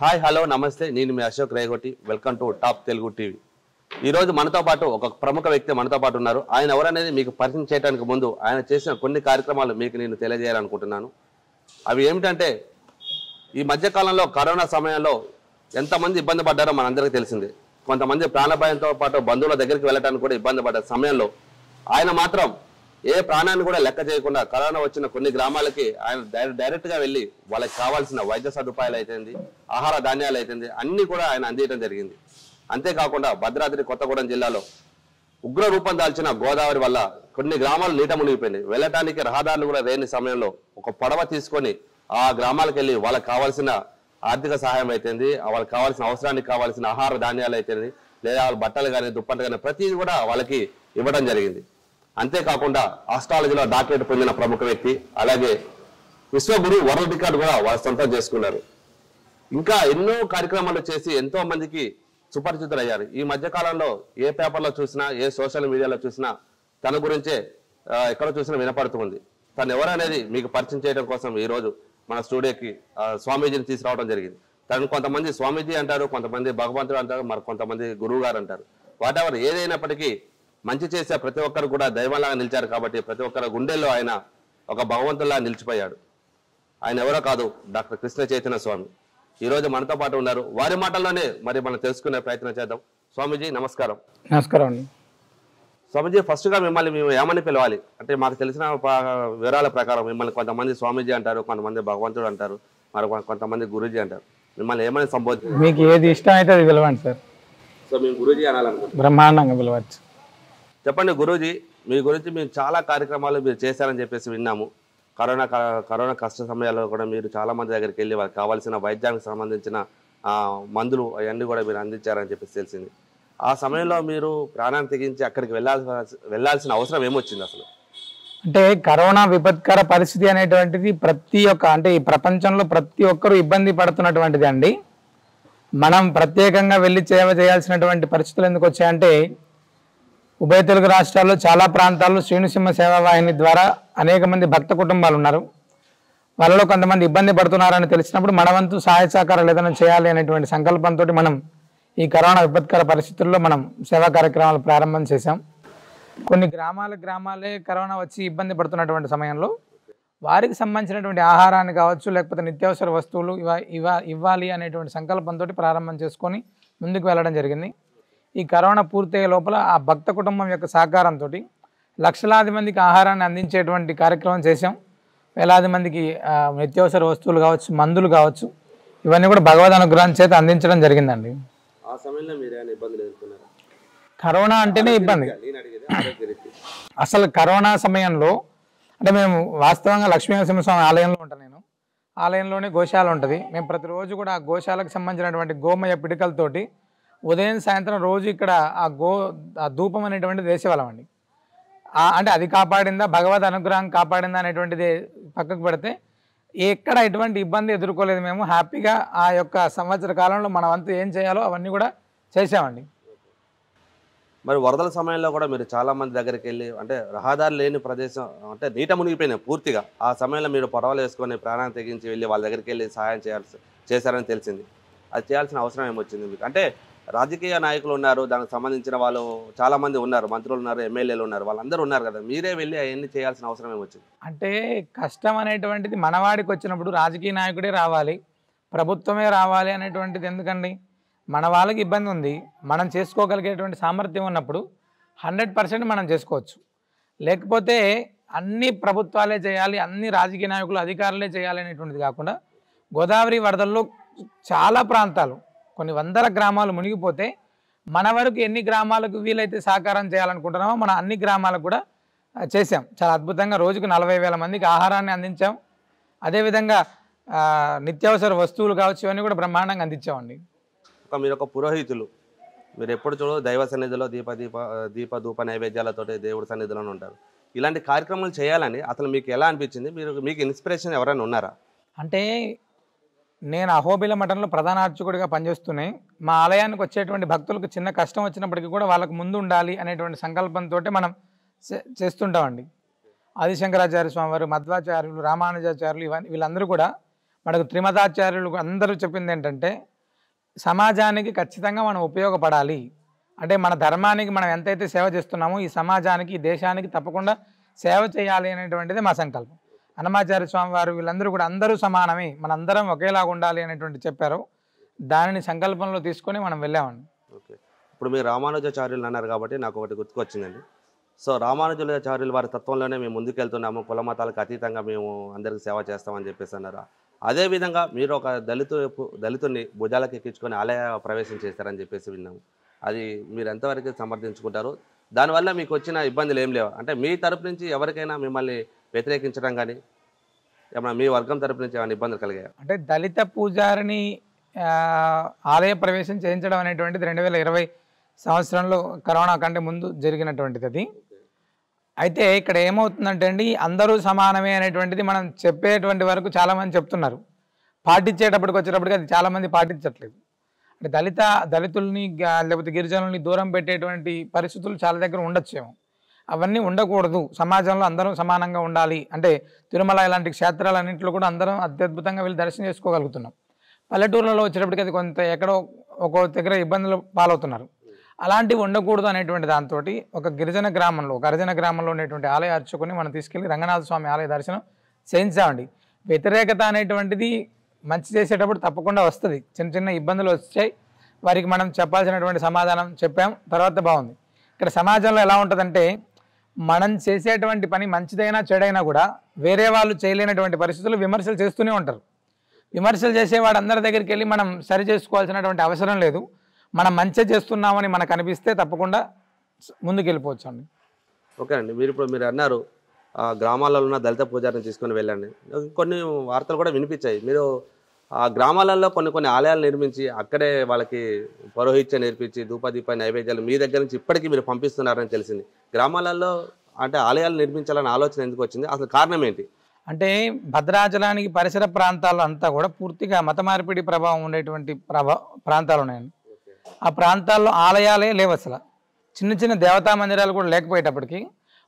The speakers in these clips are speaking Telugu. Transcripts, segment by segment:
హాయ్ హలో నమస్తే, నేను మీ Ashok Regotti. Welcome to top Telugu TV. ఈరోజు మనతో పాటు ఒక ప్రముఖ వ్యక్తి మనతో పాటు ఉన్నారు. ఆయన ఎవరనేది మీకు పరిచయం చేయడానికి ముందు ఆయన చేసిన కొన్ని కార్యక్రమాలు మీకు నేను తెలియజేయాలనుకుంటున్నాను. అవి ఏమిటంటే, ఈ మధ్యకాలంలో కరోనా సమయంలో ఎంతమంది ఇబ్బంది పడ్డారో మనందరికీ తెలిసిందే. కొంతమంది ప్రాణభయంతో పాటు బంధువుల దగ్గరికి వెళ్ళడానికి కూడా ఇబ్బంది పడ్డ సమయంలో ఆయన మాత్రం ఏ ప్రాణాన్ని కూడా లెక్క చేయకుండా కరోనా వచ్చిన కొన్ని గ్రామాలకి ఆయన డైరెక్ట్గా వెళ్ళి వాళ్ళకి కావాల్సిన వైద్య సదుపాయాలు అయితేంది, ఆహార ధాన్యాలు అయితేంది అన్నీ కూడా ఆయన అందించడం జరిగింది. అంతేకాకుండా భద్రాద్రి కొత్తగూడెం జిల్లాలో ఉగ్ర రూపం దాల్చిన గోదావరి వల్ల కొన్ని గ్రామాలు నీట మునిగిపోయింది. వెళ్ళటానికి రహదారులు కూడా లేని సమయంలో ఒక పడవ తీసుకొని ఆ గ్రామాలకు వెళ్ళి వాళ్ళకి కావాల్సిన ఆర్థిక సహాయం అయితేంది, వాళ్ళకి కావాల్సిన అవసరానికి కావాల్సిన ఆహార ధాన్యాలు అయితేంది, లేదా వాళ్ళ బట్టలు కానీ దుప్పట్లు కానీ ప్రతిదీ కూడా వాళ్ళకి ఇవ్వడం జరిగింది. అంతేకాకుండా ఆస్ట్రాలజీలో డాక్టరేట్ పొందిన ప్రముఖ వ్యక్తి, అలాగే విశ్వగురు వరల్డ్ రికార్డు కూడా వాళ్ళు సొంతం చేసుకున్నారు. ఇంకా ఎన్నో కార్యక్రమాలు చేసి ఎంతో మందికి సుపరిచితులయ్యారు. ఈ మధ్య కాలంలో ఏ పేపర్లో చూసినా, ఏ సోషల్ మీడియాలో చూసినా తన గురించే ఎక్కడ చూసినా వినపడుతుంది. తను ఎవరనేది మీకు పరిచయం చేయడం కోసం ఈరోజు మన స్టూడియోకి స్వామీజీని తీసుకురావడం జరిగింది. తను కొంతమంది స్వామీజీ అంటారు, కొంతమంది భగవంతుడు అంటారు, మరి కొంతమంది గురువు గారు అంటారు. వాటెవర్ ఏదైనప్పటికీ మంచి చేసే ప్రతి ఒక్కరు కూడా దైవంలాగా నిలిచారు. కాబట్టి ప్రతి ఒక్కరి గుండెల్లో ఆయన ఒక భగవంతుల్లా నిలిచిపోయాడు. ఆయన ఎవరో కాదు, డాక్టర్ కృష్ణ చైతన్య స్వామి. ఈరోజు మనతో పాటు ఉన్నారు. వారి మాటల్లోనే మరి మనం తెలుసుకునే ప్రయత్నం చేద్దాం. స్వామీజీ నమస్కారం. నమస్కారం అండి. స్వామీజీ, ఫస్ట్గా మిమ్మల్ని మేము ఏమని పిలవాలి అంటే, మాకు తెలిసిన వివరాల ప్రకారం మిమ్మల్ని కొంతమంది స్వామీజీ అంటారు, కొంతమంది భగవంతుడు అంటారు, మరి కొంతమంది గురూజీ అంటారు. మిమ్మల్ని ఏమని సంబోధించారు? మీకు ఏది ఇష్టం అయితే అది పిలవండి సార్. సో మేము గురూజీ అనాలనుకుంటున్నాం. బ్రహ్మాండంగా పిలవచ్చు. చెప్పండి గురూజీ, మీ గురించి మీరు చాలా కార్యక్రమాలు మీరు చేశారని చెప్పేసి విన్నాము. కరోనా కష్ట సమయాల్లో కూడా మీరు చాలా మంది దగ్గరికి వెళ్ళి వాళ్ళకి కావాల్సిన వైద్యానికి సంబంధించిన మందులు అవన్నీ కూడా మీరు అందించారని చెప్పేసి తెలిసింది. ఆ సమయంలో మీరు ప్రాణాన్ని తెగించి అక్కడికి వెళ్ళాల్సిన అవసరం ఏమొచ్చింది అసలు? అంటే కరోనా విపత్కర పరిస్థితి అనేటువంటిది ప్రతి ఒక్క అంటే ఈ ప్రపంచంలో ప్రతి ఒక్కరూ ఇబ్బంది పడుతున్నటువంటిది అండి. మనం ప్రత్యేకంగా వెళ్ళి సేవ చేయాల్సినటువంటి పరిస్థితులు ఎందుకు వచ్చాయంటే, ఉభయ తెలుగు రాష్ట్రాల్లో చాలా ప్రాంతాల్లో శ్రీనిసింహ సేవా వాహిని ద్వారా అనేక మంది భక్త కుటుంబాలు ఉన్నారు. వాళ్ళలో కొంతమంది ఇబ్బంది పడుతున్నారని తెలిసినప్పుడు మన వంతు సహాయ సహకారాలు ఏదైనా చేయాలి అనేటువంటి సంకల్పంతో మనం ఈ కరోనా విపత్కర పరిస్థితుల్లో మనం సేవా కార్యక్రమాలు ప్రారంభం చేశాం. కొన్ని గ్రామాలే కరోనా వచ్చి ఇబ్బంది పడుతున్నటువంటి సమయంలో వారికి సంబంధించినటువంటి ఆహారాన్ని కావచ్చు, లేకపోతే నిత్యావసర వస్తువులు ఇవ్వాలి అనేటువంటి సంకల్పంతో ప్రారంభం చేసుకొని ముందుకు వెళ్ళడం జరిగింది. ఈ కరోనా పూర్తయ్యే లోపల ఆ భక్త కుటుంబం యొక్క సహకారంతో లక్షలాది మందికి ఆహారాన్ని అందించేటువంటి కార్యక్రమం చేశాం. వేలాది మందికి నిత్యావసర వస్తువులు కావచ్చు, మందులు కావచ్చు, ఇవన్నీ కూడా భగవద్ అనుగ్రహం చేత అందించడం జరిగిందండి. ఆ సమయంలో మీరు ఏమైనా ఇబ్బందులు ఎదుర్కొన్నారా? కరోనా అంటేనే ఇబ్బంది. అసలు కరోనా సమయంలో అంటే మేము వాస్తవంగా లక్ష్మీనరసింహస్వామి ఆలయంలో ఉంటాను. నేను ఆలయంలోనే గోశాల ఉంటుంది. మేము ప్రతిరోజు కూడా ఆ గోశాలకు సంబంధించినటువంటి గోమయ పిడికలతోటి ఉదయం సాయంత్రం రోజు ఇక్కడ ఆ ధూపం అనేటువంటిది వేసేవాళ్ళం అండి. అంటే అది కాపాడిందా, భగవద్ అనుగ్రహం కాపాడిందా అనేటువంటిది పక్కకు పెడితే ఎక్కడ ఎటువంటి ఇబ్బంది ఎదుర్కోలేదు. మేము హ్యాపీగా ఆ యొక్క సంవత్సర కాలంలో మన వంతు ఏం చేయాలో అవన్నీ కూడా చేసామండి. మరి వరదల సమయంలో కూడా మీరు చాలా మంది దగ్గరికి వెళ్ళి, అంటే రహదారి లేని ప్రదేశం అంటే నీట మునిగిపోయినాయి పూర్తిగా. ఆ సమయంలో మీరు పడవలు వేసుకొని ప్రాణాన్ని తెగించి వెళ్ళి వాళ్ళ దగ్గరికి వెళ్ళి సహాయం చేశారని తెలిసింది. అది చేయాల్సిన అవసరం ఏమొచ్చింది మీకు? అంటే రాజకీయ నాయకులు ఉన్నారు, దానికి సంబంధించిన వాళ్ళు చాలా మంది ఉన్నారు, మంత్రులు ఉన్నారు, ఎమ్మెల్యేలు ఉన్నారు, వాళ్ళందరూ ఉన్నారు కదా, మీరే వెళ్ళి అవన్నీ చేయాల్సిన అవసరం ఏమొచ్చింది? అంటే కష్టం అనేటువంటిది మనవాడికి వచ్చినప్పుడు రాజకీయ నాయకుడే రావాలి, ప్రభుత్వమే రావాలి అనేటువంటిది ఎందుకండి? మన వాళ్ళకి ఇబ్బంది ఉంది, మనం చేసుకోగలిగేటువంటి సామర్థ్యం ఉన్నప్పుడు 100% మనం చేసుకోవచ్చు. లేకపోతే అన్ని ప్రభుత్వాలే చేయాలి, అన్ని రాజకీయ నాయకులు అధికారులే చేయాలి అనేటువంటిది కాకుండా, గోదావరి వరదల్లో చాలా ప్రాంతాలు కొన్ని వందల గ్రామాలు మునిగిపోతే మన వరకు ఎన్ని గ్రామాలకు వీలైతే సహకారం చేయాలనుకుంటున్నామో మన అన్ని గ్రామాలకు కూడా చేసాం. చాలా అద్భుతంగా రోజుకు 40,000 మందికి ఆహారాన్ని అందించాం. అదేవిధంగా నిత్యావసర వస్తువులు కావచ్చు, ఇవన్నీ కూడా బ్రహ్మాండంగా అందించామండి. మీరు ఒక పురోహితులు, మీరు ఎప్పుడు చూడ దైవ సన్నిధిలో దీప ధూప నైవేద్యాలతోటి దేవుడి సన్నిధిలోనే ఉంటారు. ఇలాంటి కార్యక్రమాలు చేయాలని అసలు మీకు ఎలా అనిపించింది? మీకు ఇన్స్పిరేషన్ ఎవరైనా ఉన్నారా? అంటే నేను అహోబిల మఠంలో ప్రధాన అర్చకుడిగా పనిచేస్తూనే మా ఆలయానికి వచ్చేటువంటి భక్తులకు చిన్న కష్టం వచ్చినప్పటికీ కూడా వాళ్ళకు ముందు ఉండాలి అనేటువంటి సంకల్పంతో మనం చేస్తుంటామండి. ఆదిశంకరాచార్య స్వామి వారు, మధ్వాచార్యులు, రామానుజాచార్యులు వీళ్ళందరూ కూడా మనకు త్రిమతాచార్యులు అందరూ చెప్పింది ఏంటంటే సమాజానికి ఖచ్చితంగా మనం ఉపయోగపడాలి, అంటే మన ధర్మానికి మనం ఎంతైతే సేవ చేస్తున్నామో ఈ సమాజానికి ఈ దేశానికి తప్పకుండా సేవ చేయాలి అనేటువంటిది మా సంకల్పం. అన్నమాచార్య స్వామి వారు వీళ్ళందరూ కూడా అందరూ సమానమే, మనందరం ఒకేలాగా ఉండాలి అనేటువంటి చెప్పారు. దానిని సంకల్పంలో తీసుకొని మనం వెళ్ళామండి. ఓకే, ఇప్పుడు మీరు రామానుజాచార్యులు అన్నారు కాబట్టి నాకు ఒకటి గుర్తుకొచ్చిందండి. సో రామానుజాచార్యులు వారి తత్వంలోనే మేము ముందుకెళ్తున్నాము, కుల మతాలకు అతీతంగా మేము అందరికీ సేవ చేస్తామని చెప్పేసి అన్నారు. అదేవిధంగా మీరు ఒక దళితుడిని భుజాలకు ఎక్కించుకొని ఆలయ ప్రవేశం చేస్తారని చెప్పేసి విన్నాము. అది మీరు ఎంతవరకు సమర్థించుకుంటారు? దానివల్ల మీకు వచ్చిన ఇబ్బందులు ఏం లేవు? అంటే మీ తరపు నుంచి ఎవరికైనా మిమ్మల్ని వ్యతిరేకించడం కానీ ఏమన్నా మీ వర్గం తరపు నుంచి ఏమైనా ఇబ్బందులు కలిగాయి? అంటే దళిత పూజారిని ఆలయ ప్రవేశం చేయించడం అనేటువంటిది 2020 సంవత్సరంలో కరోనా కంటే ముందు జరిగినటువంటిది అది. అయితే ఇక్కడ ఏమవుతుందంటే అండి, అందరూ సమానమే అనేటువంటిది మనం చెప్పేటువంటి వరకు చాలామంది చెప్తున్నారు, పాటించేటప్పటికి వచ్చేటప్పటికి అది చాలామంది పాటించట్లేదు. అంటే దళితుల్ని లేకపోతే గిరిజనుల్ని దూరం పెట్టేటువంటి పరిస్థితులు చాలా దగ్గర ఉండొచ్చేమో, అవన్నీ ఉండకూడదు. సమాజంలో అందరం సమానంగా ఉండాలి అంటే తిరుమల ఇలాంటి క్షేత్రాలన్నింటిలో కూడా అందరం అత్యద్భుతంగా వెళ్ళి దర్శనం చేసుకోగలుగుతున్నాం. పల్లెటూర్లలో వచ్చేటప్పటికి అది కొంత ఎక్కడో ఒక్కో దగ్గర ఇబ్బందులు పాలవుతున్నారు. అలాంటివి ఉండకూడదు అనేటువంటి దాంతో ఒక గిరిజన గ్రామంలో ఒక హరిజన గ్రామంలో ఉండేటువంటి ఆలయ అర్చకుని మనం తీసుకెళ్ళి రంగనాథ స్వామి ఆలయ దర్శనం చేయించామండి. వ్యతిరేకత అనేటువంటిది మంచి చేసేటప్పుడు తప్పకుండా వస్తుంది, చిన్న చిన్న ఇబ్బందులు వచ్చాయి, వారికి మనం చెప్పాల్సినటువంటి సమాధానం చెప్పాం, తర్వాత బాగుంది. ఇక్కడ సమాజంలో ఎలా ఉంటుందంటే మనం చేసేటువంటి పని మంచిదైనా చెడైనా కూడా వేరే వాళ్ళు చేయలేనటువంటి పరిస్థితులు విమర్శలు చేస్తూనే ఉంటారు. విమర్శలు చేసేవాడు అందరి దగ్గరికి వెళ్ళి మనం సరి చేసుకోవాల్సినటువంటి అవసరం లేదు. మనం మంచి చేస్తున్నామని మనకు అనిపిస్తే తప్పకుండా ముందుకు వెళ్ళిపోవచ్చు అండి. ఓకే అండి, మీరు అన్నారు గ్రామాలలో ఉన్న దళిత పూజారిని తీసుకొని వెళ్ళండి. కొన్ని వార్తలు కూడా వినిపించాయి, మీరు ఆ గ్రామాలలో కొన్ని ఆలయాలు నిర్మించి అక్కడే వాళ్ళకి పౌరోహిత్యం నేర్పించి ధూపదీప నైవేద్యాలు మీ దగ్గర నుంచి ఇప్పటికీ మీరు పంపిస్తున్నారని తెలిసింది. గ్రామాలలో అంటే ఆలయాలు నిర్మించాలనే ఆలోచన ఎందుకు వచ్చింది, అసలు కారణం ఏంటి? అంటే భద్రాచలానికి పరిసర ప్రాంతాల్లో అంతా కూడా పూర్తిగా మత మార్పిడి ప్రభావం ఉండేటువంటి ప్రాంతాలు ఉన్నాయండి. ఆ ప్రాంతాల్లో ఆలయాలే లేవు, అసలు చిన్న చిన్న దేవతా మందిరాలు కూడా లేకపోయేటప్పటికీ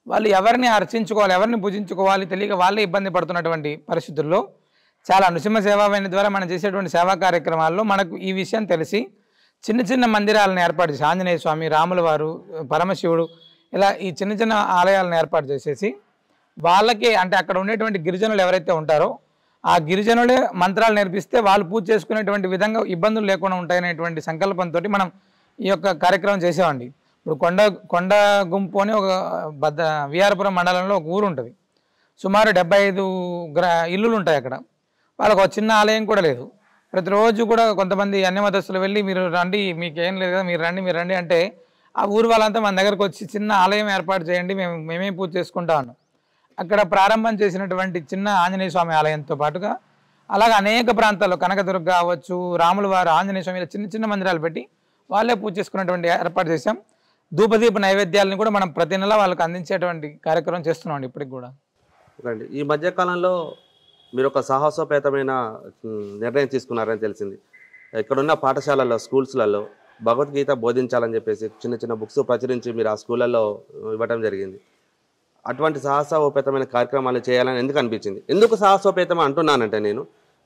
వాళ్ళు ఎవరిని అర్చించుకోవాలి, ఎవరిని పూజించుకోవాలి తెలియక వాళ్ళే ఇబ్బంది పడుతున్నటువంటి పరిస్థితుల్లో చాలా నృసింహ సేవావేణి ద్వారా మనం చేసేటువంటి సేవా కార్యక్రమాల్లో మనకు ఈ విషయం తెలిసి చిన్న చిన్న మందిరాలను ఏర్పాటు చేసి ఆంజనేయ స్వామి, రాముల వారు, పరమశివుడు ఇలా ఈ చిన్న చిన్న ఆలయాలను ఏర్పాటు చేసేసి వాళ్ళకి అంటే అక్కడ ఉండేటువంటి గిరిజనులు ఎవరైతే ఉంటారో ఆ గిరిజనులే మంత్రాలు నేర్పిస్తే వాళ్ళు పూజ చేసుకునేటువంటి విధంగా ఇబ్బందులు లేకుండా ఉంటాయనేటువంటి సంకల్పంతో మనం ఈ యొక్క కార్యక్రమం చేసామండి. ఇప్పుడు కొండ గుంపు అని ఒక విఆర్పురం మండలంలో ఒక ఊరు ఉంటుంది, సుమారు 75 ఇల్లులు ఉంటాయి అక్కడ. వాళ్ళకు ఒక చిన్న ఆలయం కూడా లేదు. ప్రతిరోజు కూడా కొంతమంది అన్యమతస్తులు వెళ్ళి మీరు రండి, మీకేం లేదు కదా, మీరు రండి అంటే ఆ ఊరు వాళ్ళంతా మన దగ్గరకు వచ్చి చిన్న ఆలయం ఏర్పాటు చేయండి, మేమే పూజ చేసుకుంటా ఉన్నాం. అక్కడ ప్రారంభం చేసినటువంటి చిన్న ఆంజనేయ స్వామి ఆలయంతో పాటుగా అలాగే అనేక ప్రాంతాల్లో కనకదుర్గ కావచ్చు, రాముల వారు, ఆంజనేయ స్వామి చిన్న చిన్న మందిరాలు పెట్టి వాళ్ళే పూజ చేసుకునేటువంటి ఏర్పాటు చేశాం. ధూపదీప నైవేద్యాలను కూడా మనం ప్రతి నెల వాళ్ళకి అందించేటువంటి కార్యక్రమం చేస్తున్నాం ఇప్పటికి కూడా. ఈ మధ్యకాలంలో మీరు ఒక సాహసోపేతమైన నిర్ణయం తీసుకున్నారని తెలిసింది. ఇక్కడున్న పాఠశాలల్లో స్కూల్స్లలో భగవద్గీత బోధించాలని చెప్పేసి చిన్న చిన్న బుక్స్ ప్రచురించి మీరు ఆ స్కూళ్ళల్లో ఇవ్వడం జరిగింది. అటువంటి సాహసోపేతమైన కార్యక్రమాలు చేయాలని ఎందుకు అనిపించింది? ఎందుకు సాహసోపేతం అంటున్నానంటే, నేను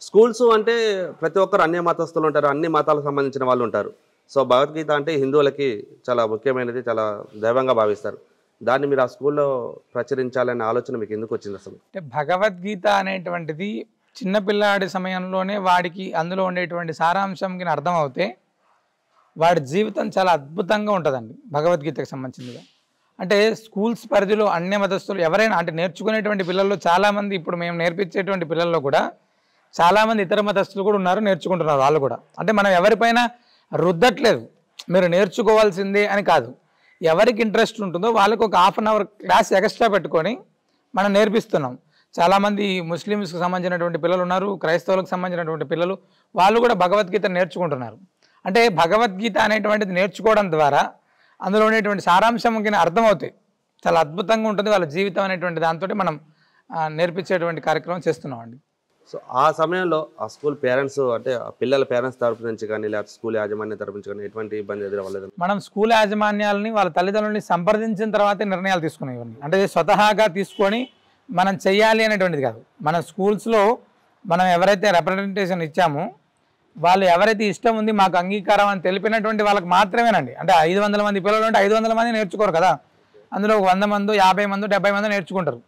స్కూల్స్ అంటే ప్రతి ఒక్కరు అన్ని మతస్థులు ఉంటారు, అన్ని మతాలకు సంబంధించిన వాళ్ళు ఉంటారు. సో భగవద్గీత అంటే హిందువులకి చాలా ముఖ్యమైనది, చాలా దైవంగా భావిస్తారు. దాన్ని మీరు ఆ స్కూల్లో ప్రచురించాలనే ఆలోచన మీకు ఎందుకు వచ్చింది అసలు? అంటే భగవద్గీత అనేటువంటిది చిన్నపిల్లాడి సమయంలోనే వాడికి అందులో ఉండేటువంటి సారాంశంకి అర్థం అవుతే వాడి జీవితం చాలా అద్భుతంగా ఉంటుందండి భగవద్గీతకు సంబంధించిందిగా. అంటే స్కూల్స్ పరిధిలో అన్య మతస్థులు ఎవరైనా అంటే నేర్చుకునేటువంటి పిల్లల్లో చాలామంది, ఇప్పుడు మేము నేర్పించేటువంటి పిల్లల్లో కూడా చాలామంది ఇతర మతస్థులు కూడా ఉన్నారు, నేర్చుకుంటున్నారు వాళ్ళు కూడా. అంటే మనం ఎవరిపైన రుద్దట్లేదు, మీరు నేర్చుకోవాల్సిందే అని కాదు. ఎవరికి ఇంట్రెస్ట్ ఉంటుందో వాళ్ళకి ఒక ½ అన్ అవర్ క్లాస్ ఎక్స్ట్రా పెట్టుకొని మనం నేర్పిస్తున్నాం. చాలామంది ముస్లిమ్స్కి సంబంధించినటువంటి పిల్లలు ఉన్నారు, క్రైస్తవులకు సంబంధించినటువంటి పిల్లలు, వాళ్ళు కూడా భగవద్గీత నేర్చుకుంటున్నారు. అంటే భగవద్గీత అనేటువంటిది నేర్చుకోవడం ద్వారా అందులో ఉండేటువంటి సారాంశం అర్థమవుతాయి, చాలా అద్భుతంగా ఉంటుంది వాళ్ళ జీవితం అనేటువంటి దాంతో మనం నేర్పించేటువంటి కార్యక్రమం చేస్తున్నామండి. సో ఆ సమయంలో ఆ స్కూల్ పేరెంట్స్ అంటే పిల్లల పేరెంట్స్ తరపు నుంచి కానీ లేదా స్కూల్ యాజమాన్యం తరపు నుంచి కానీ ఎటువంటి ఇబ్బంది ఎదురవ్వలేదు? మనం స్కూల్ యాజమాన్యాలని వాళ్ళ తల్లిదండ్రులని సంప్రదించిన తర్వాతే నిర్ణయాలు తీసుకునేవన్నీ. అంటే స్వతహాగా తీసుకొని మనం చెయ్యాలి అనేటువంటిది కాదు. మన స్కూల్స్లో మనం ఎవరైతే రిప్రజెంటేషన్ ఇచ్చామో వాళ్ళు ఎవరైతే ఇష్టం ఉంది మాకు అంగీకారం అని తెలిపినటువంటి వాళ్ళకి మాత్రమేనండి. అంటే 500 మంది పిల్లలు అంటే 500 మంది నేర్చుకోరు కదా, అందులో 100 మంది 50 మంది 70 మంది నేర్చుకుంటారు.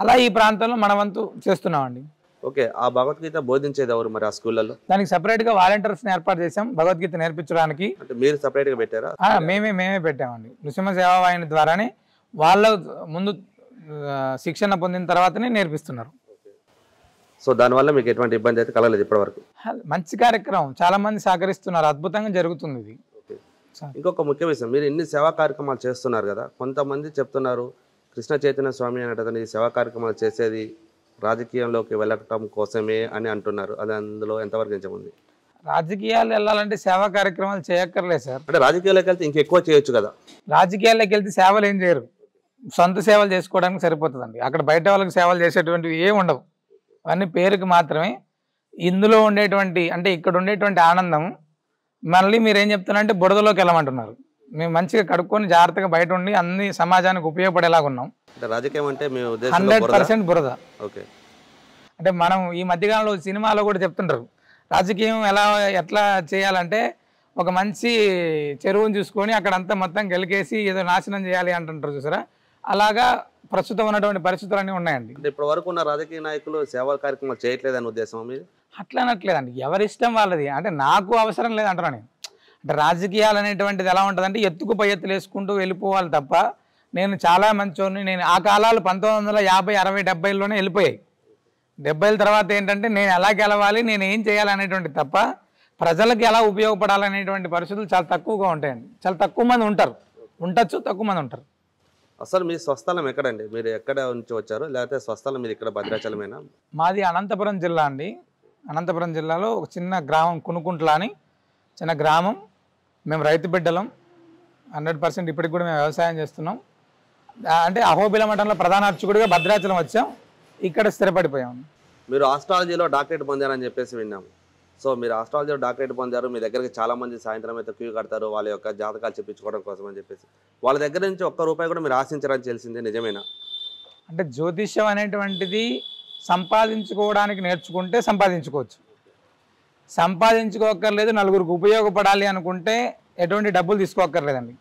అలా ఈ ప్రాంతంలో మన వంతు చేస్తున్నామండి. ఓకే, ఆ భగవద్గీత బోధించేది ఎవరు మరి ఆ స్కూళ్ళలో? దానికి సపరేట్గా వాలంటీర్స్ని ఏర్పాటు చేసాం భగవద్గీత నేర్పించడానికి. అంటే మీరు సపరేట్గా పెట్టారా? మేమే పెట్టామండి. నృసింహ సేవావాహిని ద్వారానే వాళ్ళ ముందు శిక్షణ పొందిన తర్వాతనే నేర్పిస్తున్నారు. సో దానివల్ల మీకు ఎటువంటి ఇబ్బంది అయితే కలగలేదు ఇప్పటివరకు? మంచి కార్యక్రమం, చాలా మంది సహకరిస్తున్నారు, అద్భుతంగా జరుగుతుంది ఇది. ఇంకొక ముఖ్య విషయం, మీరు ఎన్ని సేవా కార్యక్రమాలు చేస్తున్నారు కదా, కొంతమంది చెప్తున్నారు కృష్ణ చైతన్య స్వామి అనేటతను ఈ సేవా కార్యక్రమాలు చేసేది రాజకీయంలోకి వెళ్ళటం కోసమే అని అంటున్నారు. అది అందులో ఎంతవరకు నిజం ఉంది? రాజకీయాలు వెళ్ళాలంటే సేవా కార్యక్రమాలు చేయక్కర్లేదు సార్. అంటే రాజకీయాల్లోకి వెళ్తే ఇంకెక్కువ చేయొచ్చు కదా? రాజకీయాల్లోకి వెళ్తే సేవలు ఏం చేయరు, సొంత సేవలు చేసుకోవడానికి సరిపోతుందండి. అక్కడ బయట వాళ్ళకి సేవలు చేసేటువంటివి ఏమి ఉండవు, అవన్నీ పేరుకి మాత్రమే. ఇందులో ఉండేటువంటి అంటే ఇక్కడ ఉండేటువంటి ఆనందం మళ్ళీ మీరు ఏం చెప్తున్నారంటే బురదలోకి వెళ్ళమంటున్నారు. మేము మంచిగా కడుక్కొని జాగ్రత్తగా బయట ఉండి అన్ని సమాజానికి ఉపయోగపడేలాగా ఉన్నాం. రాజకీయం అంటే 100% బురద. ఓకే, అంటే మనం ఈ మధ్యకాలంలో సినిమాలో కూడా చెప్తుంటారు రాజకీయం ఎట్లా చేయాలంటే ఒక మంచి చెరువుని చూసుకొని అక్కడంతా మొత్తం గెలికేసి ఏదో నాశనం చేయాలి అంటుంటారు చూసారా, అలాగా ప్రస్తుతం ఉన్నటువంటి పరిస్థితులన్నీ ఉన్నాయండి. అంటే ఇప్పటి వరకు ఉన్న రాజకీయ నాయకులు సేవా కార్యక్రమాలు చేయట్లేదని ఉద్దేశం మీరు? అట్లా అనట్లేదండి, ఎవరిష్టం వాళ్ళది. అంటే నాకు అవసరం లేదంటున్నాను నేను. అంటే రాజకీయాలు అనేటువంటిది ఎలా ఉంటుందంటే ఎత్తుకు పై ఎత్తులు వేసుకుంటూ వెళ్ళిపోవాలి తప్ప, నేను చాలా మంచోని, నేను ఆ కాలాలు 1950, 60, 70లోనే వెళ్ళిపోయాయి. 70ల తర్వాత ఏంటంటే నేను ఎలా గెలవాలి, నేను ఏం చేయాలి అనేటువంటి తప్ప ప్రజలకు ఎలా ఉపయోగపడాలనేటువంటి పరిస్థితులు చాలా తక్కువగా ఉంటాయండి. చాలా తక్కువ మంది ఉంటారు, ఉండొచ్చు, తక్కువ మంది ఉంటారు. అసలు మీ స్వస్థలం ఎక్కడండి? మీరు ఎక్కడ నుంచి వచ్చారు, లేకపోతే స్వస్థలం మీరు ఇక్కడ భద్రాచలమేనా? మాది అనంతపురం జిల్లా అండి. అనంతపురం జిల్లాలో ఒక చిన్న గ్రామం కునుకుంట్ల అని చిన్న గ్రామం. మేము రైతు బిడ్డలం, 100% ఇప్పటికి కూడా మేము వ్యవసాయం చేస్తున్నాం. అంటే అహోబిల మఠంలో ప్రధాన అర్చకుడిగా భద్రాచలం వచ్చాం, ఇక్కడ స్థిరపడిపోయాం. మీరు ఆస్ట్రాలజీలో డాక్టరేట్ పొందారని చెప్పేసి విన్నాము. సో మీరు ఆస్ట్రాలజీలో డాక్టరేట్ పొందారు, మీ దగ్గరికి చాలామంది సాయంత్రం అయితే క్యూ కడతారు వాళ్ళ యొక్క జాతకాలు చెప్పించుకోవడం కోసం అని చెప్పేసి. వాళ్ళ దగ్గర నుంచి ₹1 కూడా మీరు ఆశించారని తెలిసిందే, నిజమేనా? అంటే జ్యోతిష్యం అనేటువంటిది సంపాదించుకోవడానికి నేర్చుకుంటే సంపాదించుకోవచ్చు, సంపాదించుకోక్కర్లేదు. నలుగురికి ఉపయోగపడాలి అనుకుంటే ఎటువంటి డబ్బులు తీసుకోక్కర్లేదండి.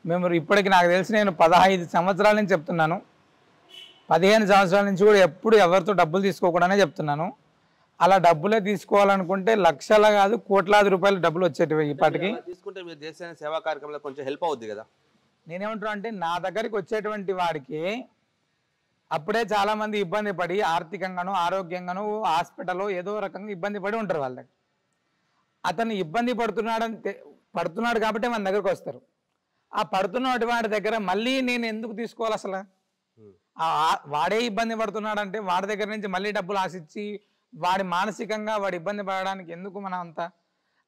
మేము ఇప్పటికి నాకు తెలిసి నేను 15 సంవత్సరాల నుంచి చెప్తున్నాను, 15 సంవత్సరాల నుంచి కూడా ఎప్పుడు ఎవరితో డబ్బులు తీసుకోకూడదనే చెప్తున్నాను. అలా డబ్బులే తీసుకోవాలనుకుంటే లక్షల కాదు కోట్లాది రూపాయలు డబ్బులు వచ్చేటివి. ఇప్పటికి తీసుకుంటే మీరు చేసే సేవా కార్యక్రమంలో కొంచెం హెల్ప్ అవుద్ది కదా? నేనేమంటున్నా అంటే నా దగ్గరికి వచ్చేటువంటి వాడికి అప్పుడే చాలామంది ఇబ్బంది పడి ఆర్థికంగానో ఆరోగ్యంగానో హాస్పిటల్లో ఏదో రకంగా ఇబ్బంది పడి ఉంటారు. వాళ్ళ దగ్గర అతను ఇబ్బంది పడుతున్నాడు కాబట్టి మన దగ్గరకు వస్తారు. ఆ పడుతున్నటి వాడి దగ్గర మళ్ళీ నేను ఎందుకు తీసుకోవాలి? అసలు వాడే ఇబ్బంది పడుతున్నాడంటే వాడి దగ్గర నుంచి మళ్ళీ డబ్బులు ఆశించి వాడి మానసికంగా వాడి ఇబ్బంది పడడానికి ఎందుకు మనం అంతా?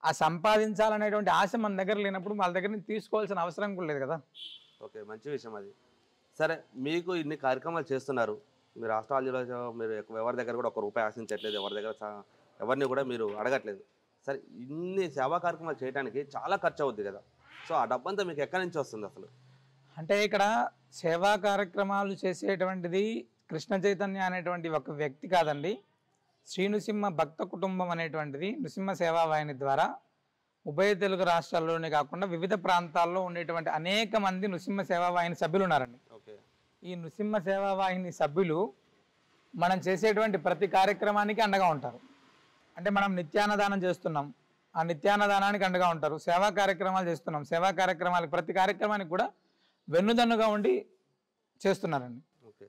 ఆ సంపాదించాలనేటువంటి ఆశ మన దగ్గర లేనప్పుడు వాళ్ళ దగ్గర నుంచి తీసుకోవాల్సిన అవసరం కూడా లేదు కదా. ఓకే, మంచి విషయం అది. సరే, మీకు ఇన్ని కార్యక్రమాలు చేస్తున్నారు, మీరు ఆస్ట్రాలజీలో మీరు ఎవరి దగ్గర కూడా ₹1 ఆశించట్లేదు, ఎవరి దగ్గర ఎవరిని కూడా మీరు అడగట్లేదు. సరే, ఇన్ని సేవా కార్యక్రమాలు చేయడానికి చాలా ఖర్చు అవుద్ది కదా, సో ఆ డబ్బంతా మీకు ఎక్కడి నుంచి వస్తుంది అసలు? అంటే ఇక్కడ సేవా కార్యక్రమాలు చేసేటువంటిది కృష్ణ చైతన్య అనేటువంటి ఒక వ్యక్తి కాదండి, శ్రీ నృసింహ భక్త కుటుంబం అనేటువంటిది నృసింహ సేవావాహిని ద్వారా ఉభయ తెలుగు రాష్ట్రాల్లోనే కాకుండా వివిధ ప్రాంతాల్లో ఉండేటువంటి అనేక మంది నృసింహ సేవావాహిని సభ్యులు ఉన్నారండి. ఈ నృసింహ సేవావాహిని సభ్యులు మనం చేసేటువంటి ప్రతి కార్యక్రమానికి అండగా ఉంటారు. అంటే మనం నిత్యాన్నదానం చేస్తున్నాం, ఆ నిత్యాన్నదానానికి అండగా ఉంటారు. సేవా కార్యక్రమాలు చేస్తున్నాం, సేవా కార్యక్రమాలకు ప్రతి కార్యక్రమానికి కూడా వెన్నుదన్నుగా ఉండి చేస్తున్నారండి. ఓకే,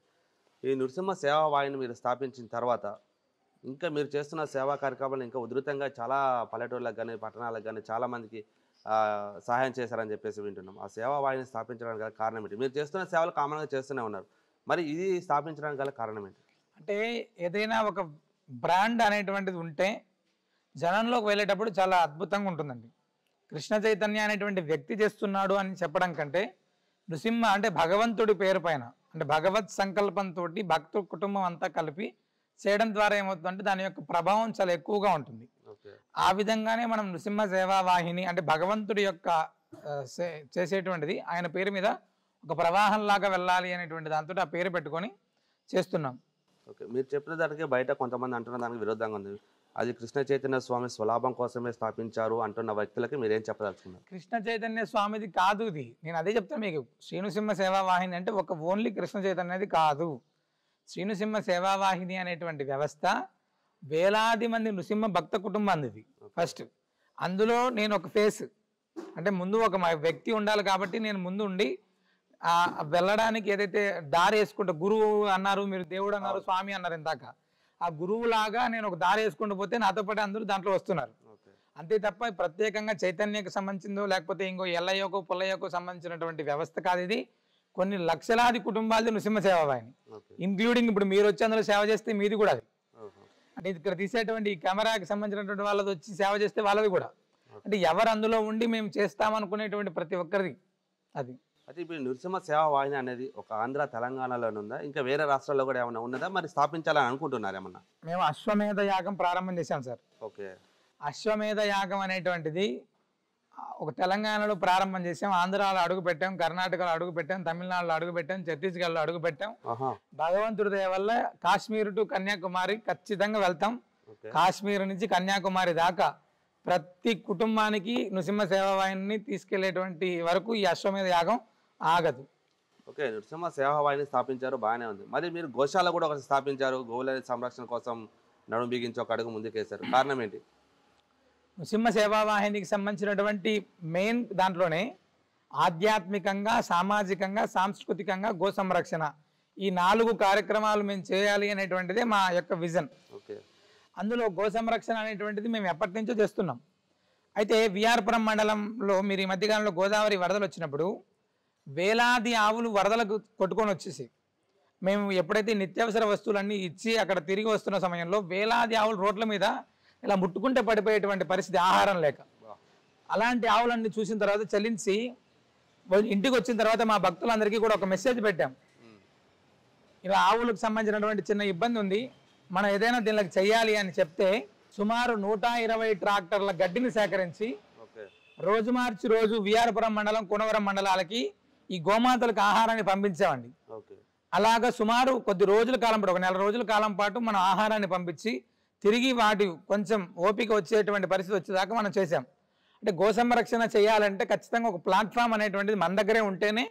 ఈ నృసింహ సేవావాహిని మీరు స్థాపించిన తర్వాత ఇంకా మీరు చేస్తున్న సేవా కార్యక్రమాలు ఇంకా ఉధృతంగా చాలా పల్లెటూళ్ళకి కానీ పట్టణాలకు కానీ చాలామందికి సహాయం చేశారని చెప్పేసి వింటున్నాం. ఆ సేవావాహిని స్థాపించడానికి గల కారణం ఏంటి? మీరు చేస్తున్న సేవలు కామన్గా చేస్తూనే ఉన్నారు, మరి ఇది స్థాపించడానికి గల కారణం ఏంటి? అంటే ఏదైనా ఒక బ్రాండ్ అనేటువంటిది ఉంటే జనంలోకి వెళ్ళేటప్పుడు చాలా అద్భుతంగా ఉంటుందండి. కృష్ణ చైతన్య అనేటువంటి వ్యక్తి చేస్తున్నాడు అని చెప్పడం కంటే నృసింహ అంటే భగవంతుడి పేరు పైన అంటే భగవత్ సంకల్పంతో భక్తు కుటుంబం అంతా కలిపి చేయడం ద్వారా ఏమవుతుందంటే దాని యొక్క ప్రభావం చాలా ఎక్కువగా ఉంటుంది. ఆ విధంగానే మనం నృసింహ సేవావాహిని అంటే భగవంతుడి యొక్క చేసేటువంటిది ఆయన పేరు మీద ఒక ప్రవాహంలాగా వెళ్ళాలి అనేటువంటి దాంతో ఆ పేరు పెట్టుకొని చేస్తున్నాం. ఓకే, మీరు చెప్పిన దానికి బయట కొంతమంది అంటున్న దానికి విరుద్ధంగా ఉంది. అది కృష్ణ చైతన్య స్వామి స్వలాభం కోసమే స్థాపించారు అంటున్న వ్యక్తులకి మీరేం చెప్పదలుచుకున్నారు? కృష్ణ చైతన్య స్వామిది కాదు ఇది. నేను అదే చెప్తాను మీకు. శ్రీనుసింహ సేవావాహిని అంటే ఒక ఓన్లీ కృష్ణ చైతన్యది కాదు. శ్రీనుసింహ సేవావాహిని అనేటువంటి వ్యవస్థ వేలాది మంది నృసింహ భక్త కుటుంబాంది ఫస్ట్. అందులో నేను ఒక ఫేస్, అంటే ముందు ఒక వ్యక్తి ఉండాలి కాబట్టి నేను ముందు ఉండి వెళ్ళడానికి ఏదైతే దారి వేసుకుంటా, గురువు అన్నారు మీరు, దేవుడు అన్నారు, స్వామి అన్నారు ఇందాక, ఆ గురువు లాగా నేను ఒక దారి వేసుకుంటూ పోతే నాతో పాటు అందరూ దాంట్లో వస్తున్నారు. అంతే తప్ప ప్రత్యేకంగా చైతన్యకు సంబంధించిందో లేకపోతే ఇంకో ఎల్లయ్యకో పుల్లయ్యకో సంబంధించినటువంటి వ్యవస్థ కాదు ఇది. కొన్ని లక్షలాది కుటుంబాలది నృసింహ సేవావాహిని, ఇంక్లూడింగ్ ఇప్పుడు మీరు వచ్చి అందులో సేవ చేస్తే మీది కూడా అది. అంటే ఇక్కడ తీసేటువంటి ఈ కెమెరాకి సంబంధించినటువంటి వాళ్ళది వచ్చి సేవ చేస్తే వాళ్ళది కూడా. అంటే ఎవరు అందులో ఉండి మేము చేస్తామనుకునేటువంటి ప్రతి ఒక్కరిది అది. అయితే ఇప్పుడు నృసింహ సేవా వాహిని అనేది ఒక ఆంధ్ర తెలంగాణలోనే ఉందా, ఇంకా వేరే రాష్ట్రాల్లో కూడా ఏమైనా ఉన్నదా, మరి స్థాపించాలని అనుకుంటున్నారు ఏమన్నా? మేము అశ్వమేధ యాగం ప్రారంభం చేశాం సార్. ఓకే, అశ్వమేధ యాగం అనేటువంటిది ఒక తెలంగాణలో ప్రారంభం చేసాం, ఆంధ్రాలో అడుగు పెట్టాం, కర్ణాటకలో అడుగు పెట్టాం, తమిళనాడులో అడుగు పెట్టాం, ఛత్తీస్గఢ్లో అడుగు పెట్టాం. భగవంతుడి దయ వల్ల కాశ్మీర్ టు కన్యాకుమారి ఖచ్చితంగా వెళ్తాం. కాశ్మీర్ నుంచి కన్యాకుమారి దాకా ప్రతి కుటుంబానికి నృసింహ సేవావాహిని తీసుకెళ్లేటువంటి వరకు ఈ అశ్వమేధ యాగం ఆగదు. ఓకే, నృసింహ సేవావాహిని స్థాపించారు, బాగానే ఉంది. మరి మీరు గోశాల కూడా ఒకటి స్థాపించారు, గోవుల సంరక్షణ కోసం నడుము బిగించి ఒక అడుగు ముందుకేశారు, కారణం ఏంటి? నృసింహ సేవావాహినికి సంబంధించినటువంటి మెయిన్ దాంట్లోనే ఆధ్యాత్మికంగా, సామాజికంగా, సాంస్కృతికంగా గో సంరక్షణ, ఈ 4 కార్యక్రమాలు మేము చేయాలి అనేటువంటిదే మా యొక్క విజన్. ఓకే, అందులో గో సంరక్షణ అనేటువంటిది మేము ఎప్పటి నుంచో చేస్తున్నాం. అయితే విఆర్పురం మండలంలో మీరు ఈ మధ్యకాలంలో గోదావరి వరదలు వచ్చినప్పుడు వేలాది ఆవులు వరదలకు కొట్టుకొని వచ్చేసి, మేము ఎప్పుడైతే నిత్యావసర వస్తువులన్నీ ఇచ్చి అక్కడ తిరిగి వస్తున్న సమయంలో వేలాది ఆవులు రోడ్ల మీద ఇలా ముట్టుకుంటే పడిపోయేటువంటి పరిస్థితి, ఆహారం లేక. అలాంటి ఆవులన్నీ చూసిన తర్వాత చలించి ఇంటికి వచ్చిన తర్వాత మా భక్తులందరికీ కూడా ఒక మెసేజ్ పెట్టాం, ఇలా ఆవులకు సంబంధించినటువంటి చిన్న ఇబ్బంది ఉంది, మనం ఏదైనా దీనికి చెయ్యాలి అని చెప్తే సుమారు 120 ట్రాక్టర్ల గడ్డిని సేకరించి రోజు మార్చి రోజు విఆర్పురం మండలం, కునవరం మండలాలకి ఈ గోమాతలకు ఆహారాన్ని పంపించామండి. అలాగా సుమారు కొద్ది రోజుల కాలం పాటు, ఒక 1 నెల రోజుల కాలం పాటు మనం ఆహారాన్ని పంపించి తిరిగి వాటి కొంచెం ఓపిక వచ్చేటువంటి పరిస్థితి వచ్చేదాకా మనం చేసాం. అంటే గో సంరక్షణ చేయాలంటే ఖచ్చితంగా ఒక ప్లాట్ఫామ్ అనేటువంటిది మన దగ్గరే ఉంటేనే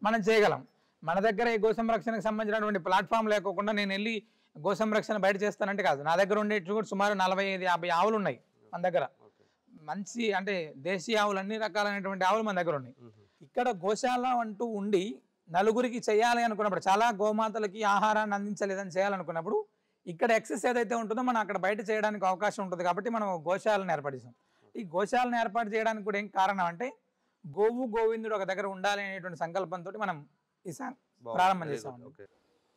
మనం చేయగలం. మన దగ్గర ఈ గో సంరక్షణకు సంబంధించినటువంటి ప్లాట్ఫామ్ లేకోకుండా నేను వెళ్ళి గో సంరక్షణ బయట చేస్తానంటే కాదు. నా దగ్గర ఉండేవి కూడా సుమారు 45-50 ఆవులు ఉన్నాయి మన దగ్గర. మంచి అంటే దేశీయ ఆవులు, అన్ని రకాలైనటువంటి ఆవులు మన దగ్గర ఉన్నాయి. ఇక్కడ గోశాల అంటూ ఉండి నలుగురికి చేయాలి అనుకున్నప్పుడు, చాలా గోమాతలకి ఆహారాన్ని అందించలేదని చేయాలనుకున్నప్పుడు ఇక్కడ ఎక్సెస్ ఏదైతే ఉంటుందో మనం అక్కడ బయట చేయడానికి అవకాశం ఉంటుంది కాబట్టి మనం గోశాలను ఏర్పాటు చేసాం. ఈ గోశాలను ఏర్పాటు చేయడానికి కూడా ఏం కారణం అంటే గోవు గోవిందుడు ఒక దగ్గర ఉండాలి అనేటువంటి సంకల్పంతో మనం ఈ ప్రారంభం చేసాం.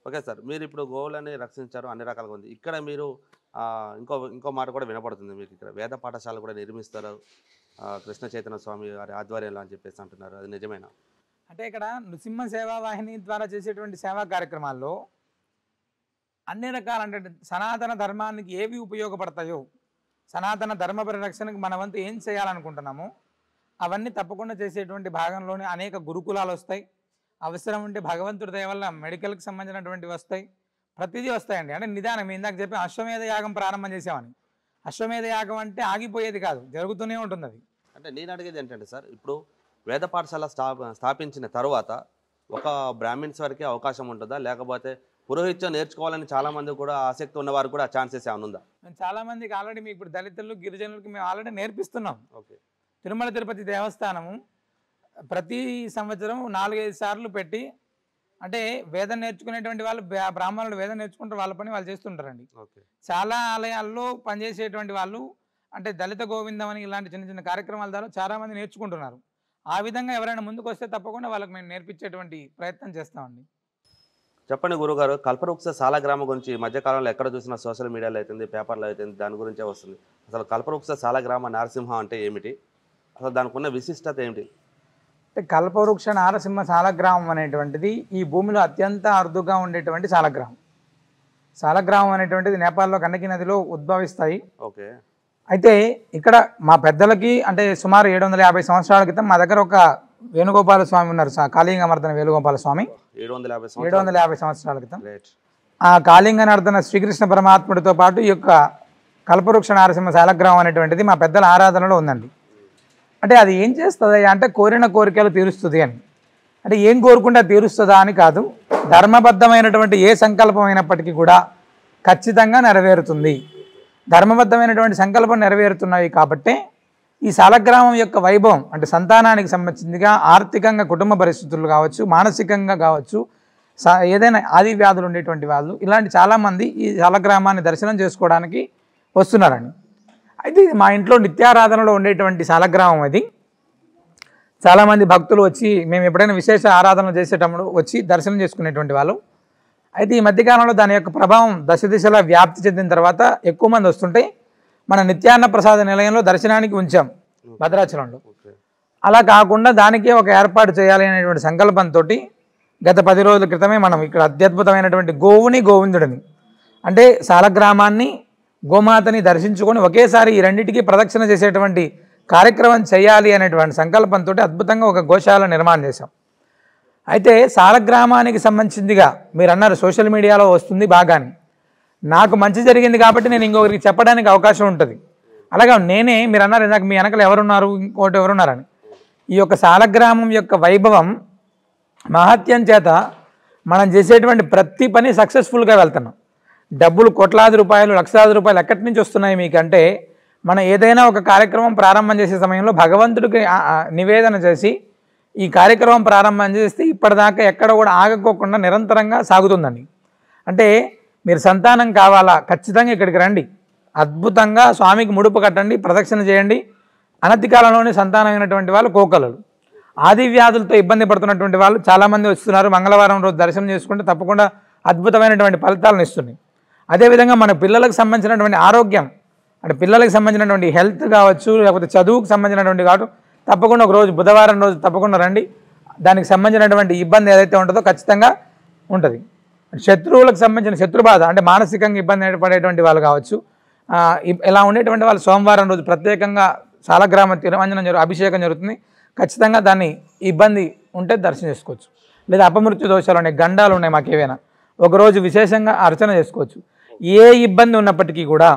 ఓకే సార్, మీరు ఇప్పుడు గోవులని రక్షించారు, అన్ని రకాలుగా ఉంది. ఇక్కడ మీరు ఇంకో మాట కూడా వినపడుతుంది, మీకు ఇక్కడ వేద పాఠశాల కూడా నిర్మిస్తారు కృష్ణ చైతన్య స్వామి గారి ఆధ్వర్యంలో అని చెప్పేసి అంటున్నారు, అది నిజమేనా? అంటే ఇక్కడ నృసింహ సేవావాహిని ద్వారా చేసేటువంటి సేవా కార్యక్రమాల్లో అన్ని రకాల, అంటే సనాతన ధర్మానికి ఏవి ఉపయోగపడతాయో, సనాతన ధర్మ పరిరక్షణకు మన వంతు ఏం చేయాలనుకుంటున్నామో అవన్నీ తప్పకుండా చేసేటువంటి భాగంలోనే అనేక గురుకులాలు వస్తాయి. అవసరం ఉంటే భగవంతుడి దయ వల్ల మెడికల్కి సంబంధించినటువంటివి వస్తాయి, ప్రతిదీ వస్తాయండి. అంటే నిదానం, ఇందాక చెప్పి అశ్వమేధ యాగం ప్రారంభం చేసామని. అశ్వమేధ యాగం అంటే ఆగిపోయేది కాదు, జరుగుతూనే ఉంటుంది అది. అంటే నేను అడిగేది ఏంటంటే సార్, ఇప్పుడు వేద పాఠశాల స్థాపించిన తర్వాత ఒక బ్రాహ్మిన్స్ వరకే అవకాశం ఉంటుందా, లేకపోతే పురోహిత్యం నేర్చుకోవాలని చాలామంది కూడా ఆసక్తి ఉన్నవారు కూడా ఛాన్సెస్ ఏమైనా ఉందా? చాలామందికి ఆల్రెడీ మీకు ఇప్పుడు దళితులు, గిరిజనులకి మేము ఆల్రెడీ నేర్పిస్తున్నాం. ఓకే, తిరుమల తిరుపతి దేవస్థానము ప్రతి సంవత్సరం 4-5 సార్లు పెట్టి, అంటే వేదం నేర్చుకునేటువంటి వాళ్ళు, బ్రాహ్మణులు వేదం నేర్చుకుంటారు, వాళ్ళ పని వాళ్ళు చేస్తుంటారండి. చాలా ఆలయాల్లో పనిచేసేటువంటి వాళ్ళు అంటే దళిత గోవిందం అని ఇలాంటి చిన్న చిన్న కార్యక్రమాల ద్వారా చాలామంది నేర్చుకుంటున్నారు. ఆ విధంగా ఎవరైనా ముందుకు వస్తే తప్పకుండా వాళ్ళకి మేము నేర్పించేటువంటి ప్రయత్నం చేస్తామండి. చెప్పండి గురుగారు, కల్పవృక్ష సాలగ్రామం గురించి మధ్యకాలంలో ఎక్కడ చూసినా సోషల్ మీడియాలో అవుతుంది, పేపర్లో అవుతుంది, దాని గురించే వస్తుంది. అసలు కల్పవృక్ష సాలగ్రామ నారసింహ అంటే ఏమిటి, అసలు దానికి ఉన్న విశిష్టత ఏమిటి? అంటే కల్పవృక్ష నారసింహ సాలగ్రామం అనేటువంటిది ఈ భూమిలో అత్యంత అరుదుగా ఉండేటువంటి సాలగ్రామం. సాలగ్రామం అనేటువంటిది నేపాల్లో కన్నకి నదిలో ఉద్భవిస్తాయి. ఓకే, అయితే ఇక్కడ మా పెద్దలకి అంటే సుమారు 750 సంవత్సరాల క్రితం మా దగ్గర ఒక వేణుగోపాల స్వామి ఉన్నారు, కాళీంగమర్దన వేణుగోపాల స్వామి. 750 సంవత్సరాల క్రితం ఆ కాళింగ నర్తన శ్రీకృష్ణ పరమాత్ముడితో పాటు ఈ యొక్క కల్పవృక్ష నారసింహ శాలగ్రామం అనేటువంటిది మా పెద్దల ఆరాధనలో ఉందండి. అంటే అది ఏం చేస్తుంది అంటే కోరిన కోరికలు తీరుస్తుంది అని. అంటే ఏం కోరుకుంటే తీరుస్తుందా అని కాదు, ధర్మబద్ధమైనటువంటి ఏ సంకల్పం అయినప్పటికీ కూడా ఖచ్చితంగా నెరవేరుతుంది. ధర్మబద్ధమైనటువంటి సంకల్పం నెరవేరుతున్నాయి కాబట్టే ఈ శాలగ్రామం యొక్క వైభవం అంటే సంతానానికి సంబంధించిగా ఆర్థికంగా కుటుంబ పరిస్థితులు కావచ్చు, మానసికంగా కావచ్చు, ఏదైనా ఆది వ్యాధులు ఉండేటువంటి వాళ్ళు ఇలాంటి చాలామంది ఈ శాలగ్రామాన్ని దర్శనం చేసుకోవడానికి వస్తున్నారండి. అయితే ఇది మా ఇంట్లో నిత్యారాధనలో ఉండేటువంటి శాలగ్రామం. అది చాలామంది భక్తులు వచ్చి మేము ఎప్పుడైనా విశేష ఆరాధనలు చేసేటప్పుడు వచ్చి దర్శనం చేసుకునేటువంటి వాళ్ళు. అయితే ఈ మధ్యకాలంలో దాని యొక్క ప్రభావం దశ దిశలా వ్యాప్తి చెందిన తర్వాత ఎక్కువ మంది వస్తుంటే మన నిత్యాన్న ప్రసాద నిలయంలో దర్శనానికి ఉంచాం భద్రాచలంలో. అలా కాకుండా దానికే ఒక ఏర్పాటు చేయాలి అనేటువంటి సంకల్పంతో గత 10 రోజుల క్రితమే మనం ఇక్కడ అత్యద్భుతమైనటువంటి గోవుని గోవిందుడిని అంటే శాలగ్రామాన్ని గోమాతని దర్శించుకొని ఒకేసారి ఈ రెండింటికి ప్రదక్షిణ చేసేటువంటి కార్యక్రమం చేయాలి అనేటువంటి సంకల్పంతో అద్భుతంగా ఒక గోశాల నిర్మాణం చేశాం. అయితే శాలగ్రామానికి సంబంధించిందిగా మీరు అన్నారు సోషల్ మీడియాలో వస్తుంది బాగాని, నాకు మంచి జరిగింది కాబట్టి నేను ఇంకొకరికి చెప్పడానికి అవకాశం ఉంటుంది. అలాగా నేనే మీరు అన్నారు ఇందాక మీ వెనకలు ఎవరున్నారు ఇంకోటి ఎవరున్నారని, ఈ యొక్క శాలగ్రామం యొక్క వైభవం మహత్యం చేత మనం చేసేటువంటి ప్రతి పని సక్సెస్ఫుల్గా వెళ్తున్నాం. డబ్బులు కోట్లాది రూపాయలు లక్షలాది రూపాయలు ఎక్కడి నుంచి వస్తున్నాయి మీకంటే మనం ఏదైనా ఒక కార్యక్రమం ప్రారంభం చేసే సమయంలో భగవంతుడికి నివేదన చేసి ఈ కార్యక్రమం ప్రారంభం చేస్తే ఇప్పటిదాకా ఎక్కడ కూడా ఆగకోకుండా నిరంతరంగా సాగుతుందండి. అంటే మీరు సంతానం కావాలా ఖచ్చితంగా ఇక్కడికి రండి, అద్భుతంగా స్వామికి ముడుపు కట్టండి, ప్రదక్షిణ చేయండి. అనతి కాలంలోనే సంతానమైనటువంటి వాళ్ళు కోకలలు, ఆది వ్యాధులతో ఇబ్బంది పడుతున్నటువంటి వాళ్ళు చాలామంది వస్తున్నారు. మంగళవారం రోజు దర్శనం చేసుకుంటే తప్పకుండా అద్భుతమైనటువంటి ఫలితాలను ఇస్తుంది. అదేవిధంగా మన పిల్లలకు సంబంధించినటువంటి ఆరోగ్యం అంటే పిల్లలకు సంబంధించినటువంటి హెల్త్ కావచ్చు, లేకపోతే చదువుకు సంబంధించినటువంటి కావచ్చు, తప్పకుండా ఒక రోజు బుధవారం రోజు తప్పకుండా రండి. దానికి సంబంధించినటువంటి ఇబ్బంది ఏదైతే ఉంటుందో ఖచ్చితంగా ఉంటుంది. శత్రువులకు సంబంధించిన శత్రుబాధ అంటే మానసికంగా ఇబ్బంది ఏర్పడేటువంటి వాళ్ళు కావచ్చు, ఇలా ఉండేటువంటి వాళ్ళు సోమవారం రోజు ప్రత్యేకంగా శాలగ్రామ తిరుమంజనం అభిషేకం జరుగుతుంది. ఖచ్చితంగా దాన్ని ఇబ్బంది ఉంటే దర్శనం చేసుకోవచ్చు. లేదా అపమృత్యు దోషాలు ఉన్నాయి, గండాలు ఉన్నాయి, మాకు ఏవైనా ఒకరోజు విశేషంగా అర్చన చేసుకోవచ్చు. ఏ ఇబ్బంది ఉన్నప్పటికీ కూడా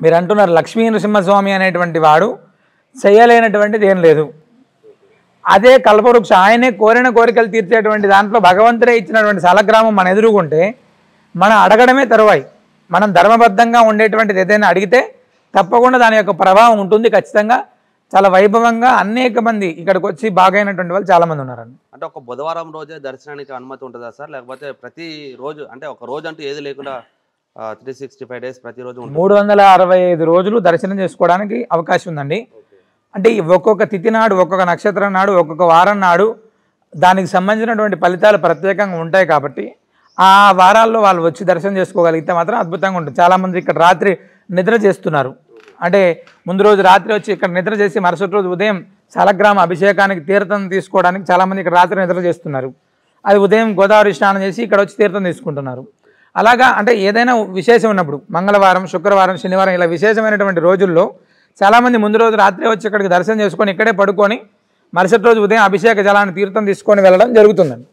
మీరు అంటున్నారు లక్ష్మీ నృసింహస్వామి అనేటువంటి వాడు చేయలేనటువంటిది ఏం లేదు. అదే కల్పవృక్ష ఆయనే కోరిన కోరికలు తీర్చేటువంటి దాంట్లో భగవంతుడే ఇచ్చినటువంటి శాలగ్రామం మన ఎదురుగుంటే మనం అడగడమే తరువాయి. మనం ధర్మబద్ధంగా ఉండేటువంటిది ఏదైనా అడిగితే తప్పకుండా దాని యొక్క ప్రభావం ఉంటుంది. ఖచ్చితంగా చాలా వైభవంగా అనేక మంది ఇక్కడికి వచ్చి బాగైనటువంటి వాళ్ళు చాలామంది ఉన్నారండి. అంటే ఒక బుధవారం రోజే దర్శనానికి అనుమతి ఉంటుందా సార్, లేకపోతే ప్రతి రోజు అంటే ఒక రోజు అంటూ ఏది లేకుండా 365 డేస్ ప్రతిరోజు 365 రోజులు దర్శనం చేసుకోవడానికి అవకాశం ఉందండి. అంటే ఒక్కొక్క తిథి నాడు, ఒక్కొక్క నక్షత్రం నాడు, ఒక్కొక్క వారం నాడు దానికి సంబంధించినటువంటి ఫలితాలు ప్రత్యేకంగా ఉంటాయి. కాబట్టి ఆ వారాల్లో వాళ్ళు వచ్చి దర్శనం చేసుకోగలిగితే మాత్రం అద్భుతంగా ఉంటుంది. చాలామంది ఇక్కడ రాత్రి నిద్ర చేస్తున్నారు. అంటే ముందు రోజు రాత్రి వచ్చి ఇక్కడ నిద్ర చేసి మరుసటి రోజు ఉదయం శాలగ్రామ అభిషేకానికి తీర్థం తీసుకోవడానికి చాలామంది ఇక్కడ రాత్రి నిద్ర చేస్తున్నారు. అది ఉదయం గోదావరి స్నానం చేసి ఇక్కడ వచ్చి తీర్థం తీసుకుంటున్నారు. అలాగా అంటే ఏదైనా విశేషం ఉన్నప్పుడు మంగళవారం, శుక్రవారం, శనివారం ఇలా విశేషమైనటువంటి రోజుల్లో చాలామంది ముందు రోజు రాత్రి వచ్చి ఇక్కడికి దర్శనం చేసుకొని ఇక్కడే పడుకొని మరుసటి రోజు ఉదయం అభిషేక జలాన్ని తీర్థం తీసుకొని వెళ్ళడం జరుగుతుందండి.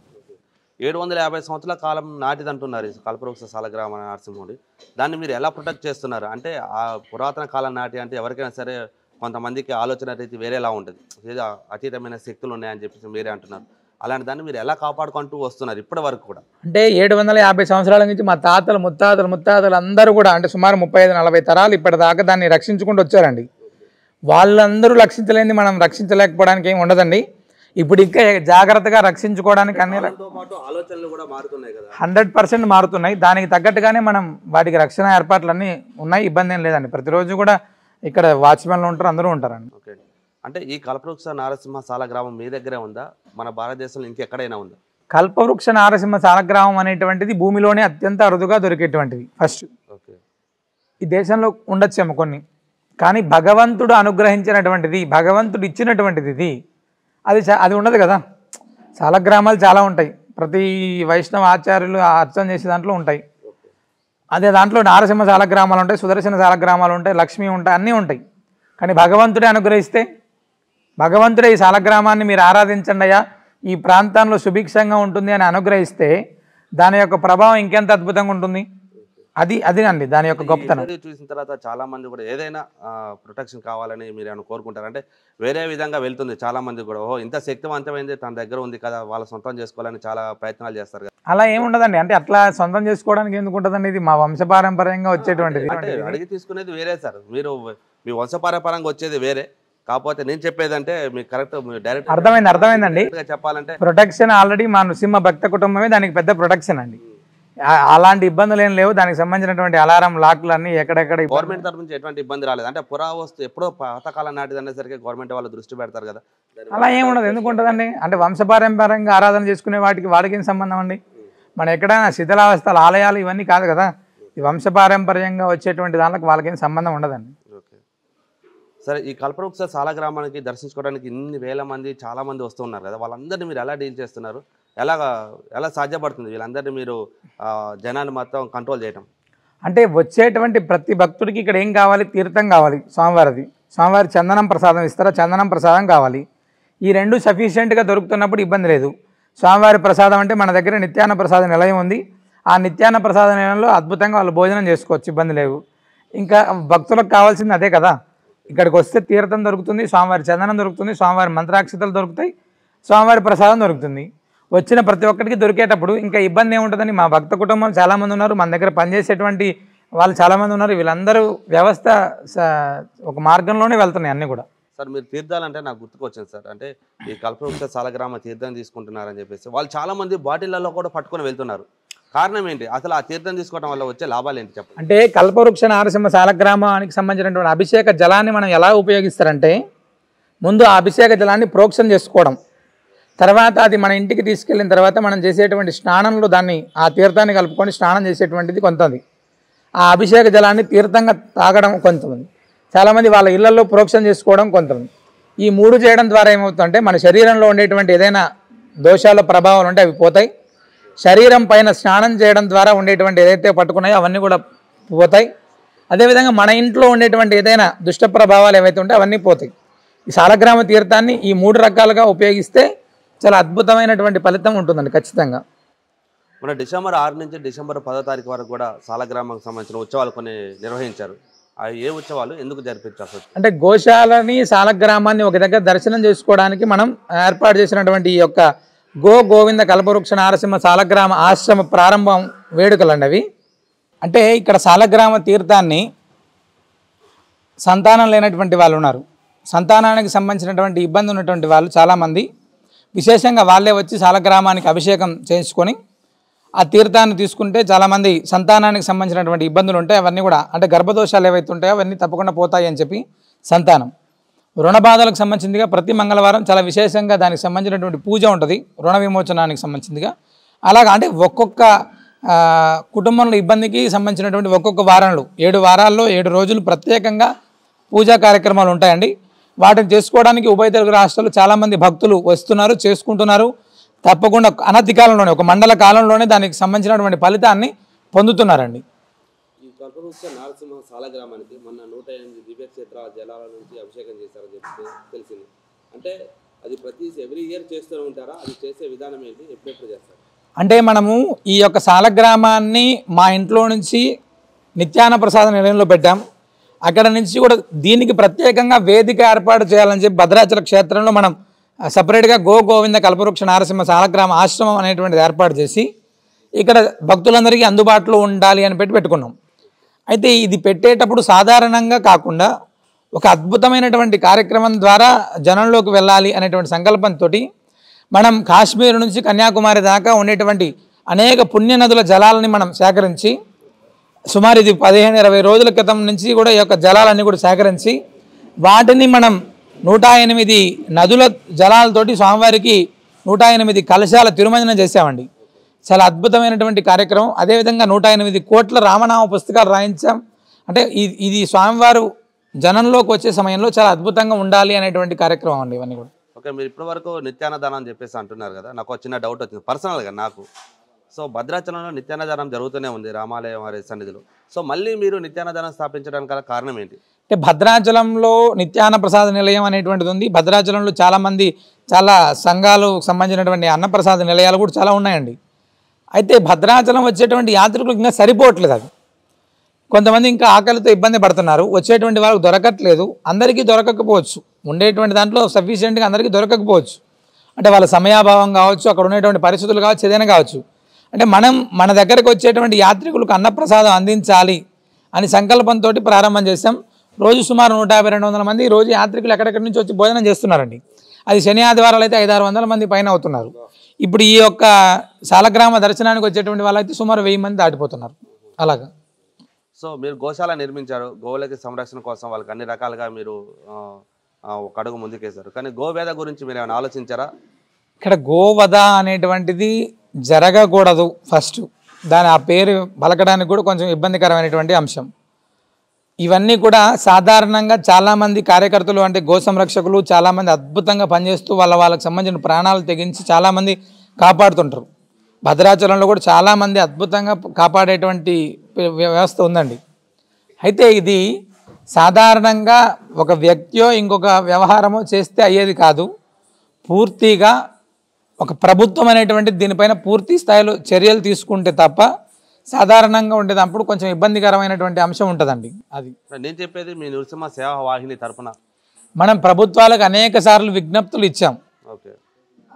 750 సంవత్సరాల కాలం నాటిది అంటున్నారు ఈ కల్పవృక్ష శాలగ్రామ నరసింహుడి. దాన్ని మీరు ఎలా ప్రొటెక్ట్ చేస్తున్నారు? అంటే ఆ పురాతన కాలం నాటి అంటే ఎవరికైనా సరే కొంతమందికి ఆలోచన రీతి వేరేలా ఉంటుంది, ఏదో అతీతమైన శక్తులు ఉన్నాయని చెప్పేసి మీరే అంటున్నారు. అలాంటి దాన్ని మీరు ఎలా కాపాడుకుంటూ వస్తున్నారు ఇప్పటి వరకు కూడా? అంటే 750 సంవత్సరాల నుంచి మా తాతలు ముత్తాతలు అందరూ కూడా అంటే సుమారు 35-40 తరాలు ఇప్పటిదాకా దాన్ని రక్షించుకుంటూ వచ్చారండి. వాళ్ళందరూ రక్షించలేని మనం రక్షించలేకపోవడానికి ఏమి ఉండదండి. ఇప్పుడు ఇంకా జాగ్రత్తగా రక్షించుకోవడానికి అన్ని ఆలోచనలు కూడా మారుతున్నాయి కదా, 100% మారుతున్నాయి. దానికి తగ్గట్టుగానే మనం వాటికి రక్షణ ఏర్పాట్లు అన్నీ ఉన్నాయి, ఇబ్బంది ఏం లేదండి. ప్రతిరోజు కూడా ఇక్కడ వాచ్మెన్లు ఉంటారు, అందరూ ఉంటారండి. ఓకే. అంటే ఈ కల్పవృక్ష నారసింహ శాలగ్రామం మీ దగ్గరే ఉందా, మన భారతదేశంలో ఇంకెక్కడైనా ఉందా? కల్పవృక్ష నారసింహ శాలగ్రామం అనేటువంటిది భూమిలోనే అత్యంత అరుదుగా దొరికేటువంటిది. ఫస్ట్ ఓకే, ఈ దేశంలో ఉండొచ్చేమో కొన్ని, కానీ భగవంతుడు అనుగ్రహించినటువంటిది, భగవంతుడు ఇచ్చినటువంటిది ఇది. అది ఉండదు కదా. శాలగ్రామాలు చాలా ఉంటాయి, ప్రతి వైష్ణవ ఆచార్యులు అర్చన చేసే దాంట్లో ఉంటాయి. అదే దాంట్లో నారసింహ శాలగ్రామాలు ఉంటాయి, సుదర్శన శాలగ్రామాలు ఉంటాయి, లక్ష్మి ఉంటాయి, అన్నీ ఉంటాయి. కానీ భగవంతుడే అనుగ్రహిస్తే, భగవంతుడే ఈ శాలగ్రామాన్ని మీరు ఆరాధించండి అయ్యా, ఈ ప్రాంతంలో సుభిక్షంగా ఉంటుంది అని అనుగ్రహిస్తే దాని యొక్క ప్రభావం ఇంకెంత అద్భుతంగా ఉంటుంది. అది అండి దాని యొక్క గొప్పతనం. చూసిన తర్వాత చాలా మంది కూడా ఏదైనా ప్రొటెక్షన్ కావాలని మీరు ఏమైనా కోరుకుంటారు అంటే వేరే విధంగా వెళ్తుంది చాలా మంది కూడా, ఓహో ఇంత శక్తివంతమైంది తన దగ్గర ఉంది కదా వాళ్ళ సొంతం చేసుకోవాలని చాలా ప్రయత్నాలు చేస్తారు కదా. అలా ఏముండదండి. అంటే అట్లా సొంతం చేసుకోవడానికి ఎందుకు ఉంటుందండి, ఇది మా వంశపారంపర్యంగా వచ్చేటువంటిది. అంటే అడిగి తీసుకునేది వేరే సార్, మీరు మీ వంశపారంపర్యంగా వచ్చేది వేరే. కాకపోతే నేను చెప్పేదంటే మీకు కరెక్ట్ డైరెక్ట్ అర్థమైందండి. చెప్పాలంటే ప్రొటెక్షన్ ఆల్రెడీ మా నృసింహ భక్త కుటుంబమే దానికి పెద్ద ప్రొటెక్షన్ అండి. అలాంటి ఇబ్బందులు ఏం లేవు. దానికి సంబంధించినటువంటి అలారం లాక్లు అన్ని ఎక్కడెక్కడ గవర్నమెంట్ తరఫు నుంచి ఎటువంటి ఇబ్బంది రాలేదు. అంటే పురావస్తు ఎప్పుడో పాతకాలం నాటిది అనేసరికి గవర్నమెంట్ వాళ్ళు దృష్టి పెడతారు కదా. అలా ఏముండదు. ఎందుకు ఉంటుందండి, అంటే వంశపారంపర్యంగా ఆరాధన చేసుకునే వాడికి ఏం సంబంధం అండి. మనం ఎక్కడైనా శిథిలావస్థల ఆలయాలు ఇవన్నీ కాదు కదా, ఈ వంశపారంపర్యంగా వచ్చేటువంటి దానికి వాళ్ళకేం సంబంధం ఉండదండి. ఓకే సరే, ఈ కల్పవృక్ష సాలగ్రామానికి దర్శించుకోవడానికి ఇన్ని వేల మంది చాలా మంది వస్తున్నారు కదా, వాళ్ళందరినీ మీరు ఎలా డీల్ చేస్తున్నారు, ఎలా సాధ్యపడుతుంది వీళ్ళందరినీ మీరు జనాన్ని మొత్తం కంట్రోల్ చేయటం? అంటే వచ్చేటువంటి ప్రతి భక్తుడికి ఇక్కడ ఏం కావాలి, తీర్థం కావాలి, స్వామివారి చందనం ప్రసాదం ఇస్తారా, చందనం ప్రసాదం కావాలి. ఈ రెండు సఫిషియెంట్గా దొరుకుతున్నప్పుడు ఇబ్బంది లేదు. స్వామివారి ప్రసాదం అంటే మన దగ్గర నిత్యాన్న ప్రసాద నిలయం ఉంది. ఆ నిత్యాన్న ప్రసాద నిలయంలో అద్భుతంగా వాళ్ళు భోజనం చేసుకోవచ్చు, ఇబ్బంది లేవు. ఇంకా భక్తులకు కావాల్సింది అదే కదా, ఇక్కడికి వస్తే తీర్థం దొరుకుతుంది, స్వామివారి చందనం దొరుకుతుంది, స్వామివారి మంత్రాక్షతలు దొరుకుతాయి, స్వామివారి ప్రసాదం దొరుకుతుంది. వచ్చిన ప్రతి ఒక్కరికి దొరికేటప్పుడు ఇంకా ఇబ్బంది ఏముంటుందని, మా భక్త కుటుంబం చాలామంది ఉన్నారు, మన దగ్గర పనిచేసేటువంటి వాళ్ళు చాలామంది ఉన్నారు. వీళ్ళందరూ వ్యవస్థ ఒక మార్గంలోనే వెళ్తున్నాయి అన్నీ కూడా. సార్ మీరు తీర్థాలంటే నాకు గుర్తుకొచ్చింది సార్, అంటే ఈ కల్పవృక్ష సాలగ్రామ తీర్థం తీసుకుంటున్నారని చెప్పేసి వాళ్ళు చాలామంది బాటిళ్లలో కూడా పట్టుకొని వెళ్తున్నారు. కారణం ఏంటి, అసలు ఆ తీర్థం తీసుకోవడం వల్ల వచ్చే లాభాలు ఏంటి చెప్పండి? అంటే కల్పవృక్ష నారసింహ సాలగ్రామానికి సంబంధించినటువంటి అభిషేక జలాన్ని మనం ఎలా ఉపయోగిస్తారంటే, ముందు ఆ అభిషేక జలాన్ని ప్రోక్షణ చేసుకోవడం, తర్వాత అది మన ఇంటికి తీసుకెళ్ళిన తర్వాత మనం చేసేటువంటి స్నానంలో దాన్ని ఆ తీర్థాన్ని కలుపుకొని స్నానం చేసేటువంటిది కొంతమంది, ఆ అభిషేక జలాన్ని తీర్థంగా తాగడం కొంతమంది, చాలామంది వాళ్ళ ఇళ్లలో ప్రోక్షణ చేసుకోవడం కొంతమంది. ఈ మూడు చేయడం ద్వారా ఏమవుతుందంటే మన శరీరంలో ఉండేటువంటి ఏదైనా దోషాల ప్రభావాలు ఉంటే అవి పోతాయి. శరీరం పైన స్నానం చేయడం ద్వారా ఉండేటువంటి ఏదైతే పట్టుకున్నాయో అవన్నీ కూడా పోతాయి. అదేవిధంగా మన ఇంట్లో ఉండేటువంటి ఏదైనా దుష్ట ప్రభావాలు ఏవైతే ఉంటే అవన్నీ పోతాయి. ఈ సాలగ్రామ తీర్థాన్ని ఈ మూడు రకాలుగా ఉపయోగిస్తే చాలా అద్భుతమైనటువంటి ఫలితం ఉంటుందండి ఖచ్చితంగా. మన డిసెంబర్ 6 నుంచి డిసెంబర్ 10వ తారీఖు వరకు కూడా సాలగ్రామానికి సంబంధించిన ఉత్సవాలు కొన్ని నిర్వహించారు. ఏ ఉత్సవాలు ఎందుకు జరిపించారు? అంటే గోశాలని సాలగ్రామాన్ని ఒక దగ్గర దర్శనం చేసుకోవడానికి మనం ఏర్పాటు చేసినటువంటి ఈ యొక్క గోవింద కల్పవృక్ష నారసింహ సాలగ్రామ ఆశ్రమ ప్రారంభం వేడుకలు అండి అవి. అంటే ఇక్కడ సాలగ్రామ తీర్థాన్ని సంతానం లేనటువంటి వాళ్ళు ఉన్నారు, సంతానానికి సంబంధించినటువంటి ఇబ్బంది ఉన్నటువంటి వాళ్ళు చాలామంది విశేషంగా వాళ్ళే వచ్చి సాలగ్రామానికి అభిషేకం చేయించుకొని ఆ తీర్థాన్ని తీసుకుంటే చాలామంది సంతానానికి సంబంధించినటువంటి ఇబ్బందులు ఉంటాయి, అవన్నీ కూడా అంటే గర్భదోషాలు ఏవైతే ఉంటాయో అవన్నీ తప్పకుండా పోతాయి అని చెప్పి సంతానం. రుణ బాధలకు సంబంధించిందిగా ప్రతి మంగళవారం చాలా విశేషంగా దానికి సంబంధించినటువంటి పూజ ఉంటుంది, రుణ విమోచనానికి సంబంధించిందిగా. అలాగా అంటే ఒక్కొక్క కుటుంబంలో ఇబ్బందికి సంబంధించినటువంటి ఒక్కొక్క వారంలో 7 వారాల్లో 7 రోజులు ప్రత్యేకంగా పూజా కార్యక్రమాలు ఉంటాయండి. వాటిని చేసుకోవడానికి ఉభయ తెలుగు రాష్ట్రాలు చాలామంది భక్తులు వస్తున్నారు, చేసుకుంటున్నారు. తప్పకుండా అనతి కాలంలోనే ఒక మండల కాలంలోనే దానికి సంబంధించినటువంటి ఫలితాన్ని పొందుతున్నారండి. ఈ కల్పవృక్ష నారసింహ సాలగ్రామానికి మొన్న 108 దివ్యక్షేత్ర జలాల నుంచి అభిషేకం చేశారని చెప్పి తెలిసింది. అంటే అది ఎవ్రీ ఇయర్ చేస్తూ ఉంటారా? అది చేసే విధానం ఏంటి, ఎప్పుడెప్పుడు చేస్తారు? అంటే మనము ఈ యొక్క సాలగ్రామాన్ని మా ఇంట్లో నుంచి నిత్యాన్న ప్రసాద నిలయంలో పెట్టాం. అక్కడ నుంచి కూడా దీనికి ప్రత్యేకంగా వేదిక ఏర్పాటు చేయాలని చెప్పి భద్రాచల క్షేత్రంలో మనం సపరేట్గా గోవింద కల్పవృక్ష నారసింహ సాలగ్రామ ఆశ్రమం అనేటువంటిది ఏర్పాటు చేసి ఇక్కడ భక్తులందరికీ అందుబాటులో ఉండాలి అని పెట్టుకున్నాం. అయితే ఇది పెట్టేటప్పుడు సాధారణంగా కాకుండా ఒక అద్భుతమైనటువంటి కార్యక్రమం ద్వారా జనంలోకి వెళ్ళాలి అనేటువంటి సంకల్పంతో మనం కాశ్మీర్ నుంచి కన్యాకుమారి దాకా ఉండేటువంటి అనేక పుణ్యనదుల జలాలని మనం సేకరించి సుమారు ఇది 15-20 రోజుల క్రితం నుంచి కూడా ఈ యొక్క జలాలన్నీ కూడా సేకరించి వాటిని మనం 108 నదుల జలాలతోటి స్వామివారికి 108 కలశాల తిరుమంజనం చేసామండి. చాలా అద్భుతమైనటువంటి కార్యక్రమం. అదేవిధంగా 108 కోట్ల రామనామ పుస్తకాలు రాయించాం. అంటే ఇది స్వామివారు జనంలోకి వచ్చే సమయంలో చాలా అద్భుతంగా ఉండాలి అనేటువంటి కార్యక్రమం అండి ఇవన్నీ కూడా. ఓకే, మీరు ఇప్పటివరకు నిత్యాన్నదానం అని చెప్పేసి అంటున్నారు కదా, నాకు చిన్న డౌట్ వచ్చింది పర్సనల్గా నాకు. సో భద్రాచలంలో నిత్యాన్నదానం జరుగుతూనే ఉంది రామాలయం వారి సన్నిధిలో. సో మళ్ళీ మీరు నిత్యాన్నదానం స్థాపించడానికి గల కారణం ఏంటి? అంటే భద్రాచలంలో నిత్యాన్న ప్రసాద నిలయం అనేటువంటిది ఉంది. భద్రాచలంలో చాలా సంఘాలు సంబంధించినటువంటి అన్నప్రసాద నిలయాలు కూడా చాలా ఉన్నాయండి. అయితే భద్రాచలం వచ్చేటువంటి యాత్రికులకు ఇంకా సరిపోవట్లేదు అది. కొంతమంది ఇంకా ఆకలితో ఇబ్బంది పడుతున్నారు, వచ్చేటువంటి వాళ్ళకి దొరకట్లేదు. అందరికీ దొరకకపోవచ్చు, ఉండేటువంటి దాంట్లో సఫిషియెంట్గా అందరికీ దొరకకపోవచ్చు. అంటే వాళ్ళ సమయాభావం కావచ్చు, అక్కడ ఉండేటువంటి పరిస్థితులు కావచ్చు, ఏదైనా కావచ్చు. అంటే మనం మన దగ్గరకు వచ్చేటువంటి యాత్రికులకు అన్నప్రసాదం అందించాలి అని సంకల్పంతో ప్రారంభం చేసాం. రోజు సుమారు 150-200 మంది రోజు యాత్రికులు ఎక్కడెక్కడి నుంచి వచ్చి భోజనం చేస్తున్నారండి. అది శని ఆదివారాలు అయితే 500-600 మంది పైన అవుతున్నారు. ఇప్పుడు ఈ యొక్క సాలగ్రామ దర్శనానికి వచ్చేటువంటి వాళ్ళైతే సుమారు 1000 మంది దాటిపోతున్నారు. అలాగా. సో మీరు గోశాల నిర్మించారు, గోవులకి సంరక్షణ కోసం వాళ్ళకి అన్ని రకాలుగా మీరు ఒక అడుగు ముందుకేశారు. కానీ గోవేద గురించి మీరు ఏమైనా ఆలోచించారా? ఇక్కడ గోవధ అనేటువంటిది జరగకూడదు. ఫస్ట్ దాని ఆ పేరు పలకడానికి కూడా కొంచెం ఇబ్బందికరమైనటువంటి అంశం. ఇవన్నీ కూడా సాధారణంగా చాలామంది కార్యకర్తలు అంటే గో సంరక్షకులు చాలామంది అద్భుతంగా పనిచేస్తూ వాళ్ళకి సంబంధించిన ప్రాణాలు తెగించి చాలామంది కాపాడుతుంటారు. భద్రాచలంలో కూడా చాలామంది అద్భుతంగా కాపాడేటువంటి వ్యవస్థ ఉందండి. అయితే ఇది సాధారణంగా ఒక వ్యక్తియో ఇంకొక వ్యవహారమో చేస్తే అయ్యేది కాదు. పూర్తిగా ఒక ప్రభుత్వం అనేటువంటిది దీనిపైన పూర్తి స్థాయిలో చర్యలు తీసుకుంటే తప్ప సాధారణంగా ఉండేటప్పుడు కొంచెం ఇబ్బందికరమైనటువంటి అంశం ఉంటుందండి. అది నేను చెప్పేది మీ నృసింహ సేవా వాహిని తరపున మనం ప్రభుత్వాలకు అనేక సార్లు విజ్ఞప్తులు ఇచ్చాం. ఓకే,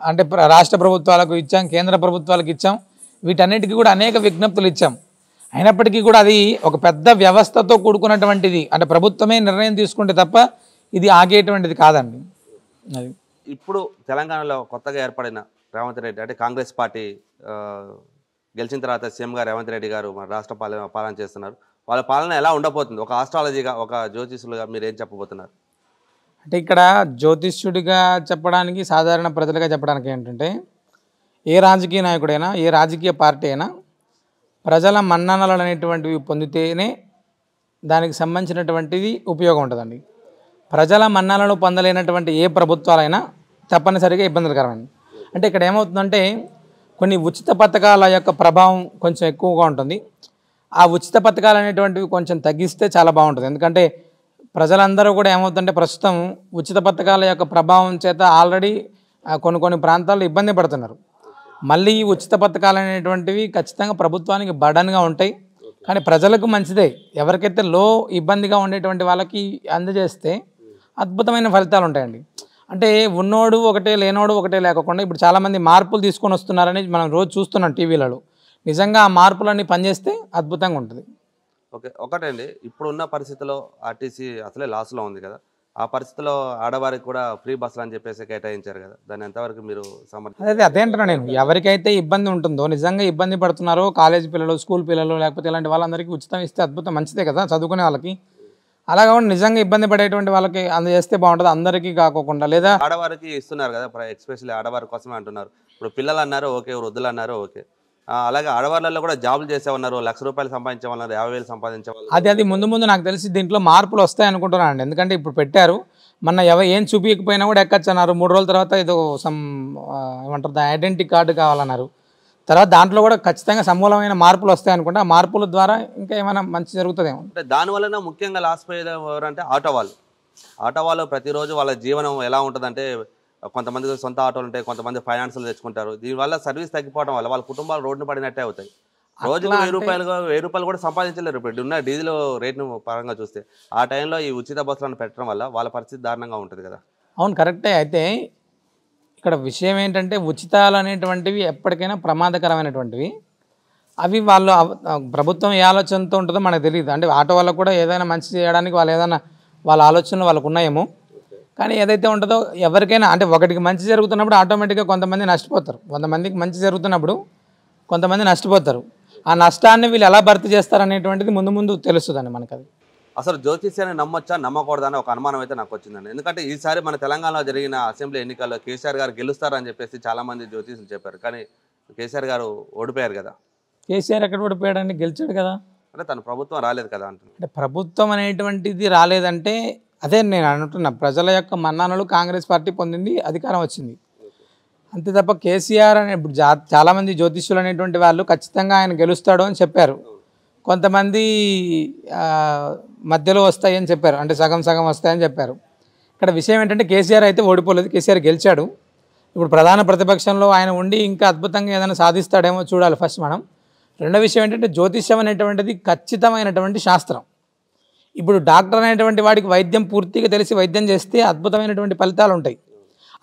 అంటే రాష్ట్ర ప్రభుత్వాలకు ఇచ్చాం, కేంద్ర ప్రభుత్వాలకు ఇచ్చాం, వీటన్నిటికీ కూడా అనేక విజ్ఞప్తులు ఇచ్చాం. అయినప్పటికీ కూడా అది ఒక పెద్ద వ్యవస్థతో కూడుకున్నటువంటిది. అంటే ప్రభుత్వమే నిర్ణయం తీసుకుంటే తప్ప ఇది ఆగేటువంటిది కాదండి. అది ఇప్పుడు తెలంగాణలో కొత్తగా ఏర్పడిన రేవంత్ రెడ్డి అంటే కాంగ్రెస్ పార్టీ గెలిచిన తర్వాత సీఎంగా రేవంత్ రెడ్డి గారు మన రాష్ట్ర పాలన చేస్తున్నారు. వాళ్ళ పాలన ఎలా ఉండబోతుంది? ఒక ఆస్ట్రాలజీగా, ఒక జ్యోతిషులుగా మీరు ఏం చెప్పబోతున్నారు? అంటే ఇక్కడ జ్యోతిష్యుడిగా చెప్పడానికి, సాధారణ ప్రజలుగా చెప్పడానికి ఏంటంటే, ఏ రాజకీయ నాయకుడైనా ఏ రాజకీయ పార్టీ అయినా ప్రజల మన్ననలు అనేటువంటివి పొందితేనే దానికి సంబంధించినటువంటిది ఉపయోగం ఉంటుందండి. ప్రజల మన్ననలు పొందలేనటువంటి ఏ ప్రభుత్వాలైనా తప్పనిసరిగా ఇబ్బందులకరమైనది. అంటే ఇక్కడ ఏమవుతుందంటే కొన్ని ఉచిత పథకాల యొక్క ప్రభావం కొంచెం ఎక్కువగా ఉంటుంది. ఆ ఉచిత పథకాలు అనేటువంటివి కొంచెం తగ్గిస్తే చాలా బాగుంటుంది. ఎందుకంటే ప్రజలందరూ కూడా ఏమవుతుందంటే ప్రస్తుతం ఉచిత పథకాల యొక్క ప్రభావం చేత ఆల్రెడీ కొన్ని ప్రాంతాల్లో ఇబ్బంది పడుతున్నారు. మళ్ళీ ఈ ఉచిత పథకాలు అనేటువంటివి ఖచ్చితంగా ప్రభుత్వానికి బర్డన్గా ఉంటాయి. కానీ ప్రజలకు మంచిదే. ఎవరికైతే ఇబ్బందిగా ఉండేటువంటి వాళ్ళకి అందజేస్తే అద్భుతమైన ఫలితాలు ఉంటాయండి. అంటే ఉన్నోడు ఒకటే లేనోడు ఒకటే లేకుండా ఇప్పుడు చాలామంది మార్పులు తీసుకొని వస్తున్నారని మనం రోజు చూస్తున్నాం టీవీలలో. నిజంగా ఆ మార్పులన్నీ పనిచేస్తే అద్భుతంగా ఉంటుంది. ఓకే, ఒకటండి, ఇప్పుడున్న పరిస్థితిలో ఆర్టీసీ అసలే లాస్లో ఉంది కదా, ఆ పరిస్థితిలో ఆడవారికి కూడా ఫ్రీ బస్సులు అని చెప్పేసి కేటాయించారు కదా, దాన్ని ఎంతవరకు మీరు అదే అంటున్నా నేను. ఎవరికైతే ఇబ్బంది ఉంటుందో, నిజంగా ఇబ్బంది పడుతున్నారో, కాలేజీ పిల్లలు, స్కూల్ పిల్లలు, లేకపోతే ఇలాంటి వాళ్ళందరికీ ఉచితం ఇస్తే అద్భుతం, మంచిదే కదా చదువుకునే వాళ్ళకి. అలాగా నిజంగా ఇబ్బంది పడేటువంటి వాళ్ళకి అందజేస్తే బాగుంటుంది, అందరికీ కాకోకుండా. లేదా ఆడవారికి ఇస్తున్నారు కదా, ఎక్స్పెషల్లీ ఆడవారి కోసమే అంటున్నారు. ఇప్పుడు పిల్లలు అన్నారు ఓకే, వృద్ధులు అన్నారు ఓకే, అలాగే ఆడవాళ్ళలో కూడా జాబులు చేసేవాళ్ళు, ₹1,00,000 సంపాదించే వాళ్ళు, 50,000 సంపాదించే వాళ్ళు. అది ముందు నాకు తెలిసి దీంట్లో మార్పులు వస్తాయి అనుకుంటున్నాను. ఎందుకంటే ఇప్పుడు పెట్టారు, మన ఏం చూపించకపోయినా కూడా ఎక్కచ్చు అన్నారు. 3 రోజుల తర్వాత ఏదో ఏమంటారు ఐడెంటిటీ కార్డు కావాలన్నారు. తర్వాత దాంట్లో కూడా ఖచ్చితంగా సమూలమైన మార్పులు వస్తాయి అనుకుంటే ఆ మార్పుల ద్వారా ఇంకా ఏమైనా మంచి జరుగుతుందేమో. అంటే దానివల్ల ముఖ్యంగా లాస్ పోయేది ఎవరంటే ఆటో వాళ్ళు ప్రతిరోజు వాళ్ళ జీవనం ఎలా ఉంటుందంటే, కొంతమంది సొంత ఆటోలు ఉంటాయి, కొంతమంది ఫైనాన్షియల్ తెచ్చుకుంటారు. దీనివల్ల సర్వీస్ తగ్గిపోవడం వల్ల వాళ్ళ కుటుంబాలు రోడ్డున పడినట్టే అవుతాయి. రోజుకు ₹1,000 కూడా సంపాదించలేరు. ఇప్పుడు ఉన్న డీజిల్ రేట్ను పరంగా చూస్తే ఆ టైంలో ఈ ఉచిత బస్సులను పెట్టడం వల్ల వాళ్ళ పరిస్థితి దారుణంగా ఉంటుంది కదా. అవును, కరెక్టే. అయితే ఇక్కడ విషయం ఏంటంటే ఉచితాలు అనేటువంటివి ఎప్పటికైనా ప్రమాదకరమైనటువంటివి. అవి వాళ్ళు ప్రభుత్వం ఏ ఆలోచనతో ఉంటుందో మనకు తెలియదు. అంటే ఆటో వాళ్ళకు కూడా ఏదైనా మంచి చేయడానికి వాళ్ళు ఏదైనా వాళ్ళ ఆలోచనలు వాళ్ళకు ఉన్నాయేమో. కానీ ఏదైతే ఉంటుందో ఎవరికైనా అంటే ఒకటికి మంచి జరుగుతున్నప్పుడు ఆటోమేటిక్గా కొంతమంది నష్టపోతారు, కొంతమందికి మంచి జరుగుతున్నప్పుడు కొంతమంది నష్టపోతారు. ఆ నష్టాన్ని వీళ్ళు ఎలా భర్తీ చేస్తారు అనేటువంటిది ముందు తెలుస్తుందండి మనకు. అది అసలు జ్యోతిష్యాన్ని నమ్మొచ్చా నమ్మకూడదని ఒక అనుమానం అయితే నాకు వచ్చిందండి. ఎందుకంటే ఈసారి మన తెలంగాణలో జరిగిన అసెంబ్లీ ఎన్నికల్లో కేసీఆర్ గారు గెలుస్తారని చెప్పేసి చాలామంది జ్యోతిషులు చెప్పారు. కానీ కేసీఆర్ గారు ఓడిపోయారు కదా. కేసీఆర్ ఎక్కడ ఓడిపోయాడండి? గెలిచాడు కదా. అంటే తన ప్రభుత్వం రాలేదు కదా అంటున్నారు. అంటే ప్రభుత్వం అనేటువంటిది రాలేదంటే అదే నేను అంటున్నా, ప్రజల యొక్క మన్ననలు కాంగ్రెస్ పార్టీ పొందింది, అధికారం వచ్చింది అంతే తప్ప కేసీఆర్ అనే ఇప్పుడు చాలామంది జ్యోతిష్యులు అనేటువంటి వాళ్ళు ఖచ్చితంగా ఆయన గెలుస్తాడు అని చెప్పారు. కొంతమంది మధ్యలో వస్తాయని చెప్పారు, అంటే సగం వస్తాయని చెప్పారు. ఇక్కడ విషయం ఏంటంటే కేసీఆర్ అయితే ఓడిపోలేదు, కేసీఆర్ గెలిచాడు. ఇప్పుడు ప్రధాన ప్రతిపక్షంలో ఆయన ఉండి ఇంకా అద్భుతంగా ఏదైనా సాధిస్తాడేమో చూడాలి ఫస్ట్ మనం. రెండో విషయం ఏంటంటే జ్యోతిష్యం అనేటువంటిది ఖచ్చితమైనటువంటి శాస్త్రం. ఇప్పుడు డాక్టర్ అనేటువంటి వాడికి వైద్యం పూర్తిగా తెలిసి వైద్యం చేస్తే అద్భుతమైనటువంటి ఫలితాలు ఉంటాయి.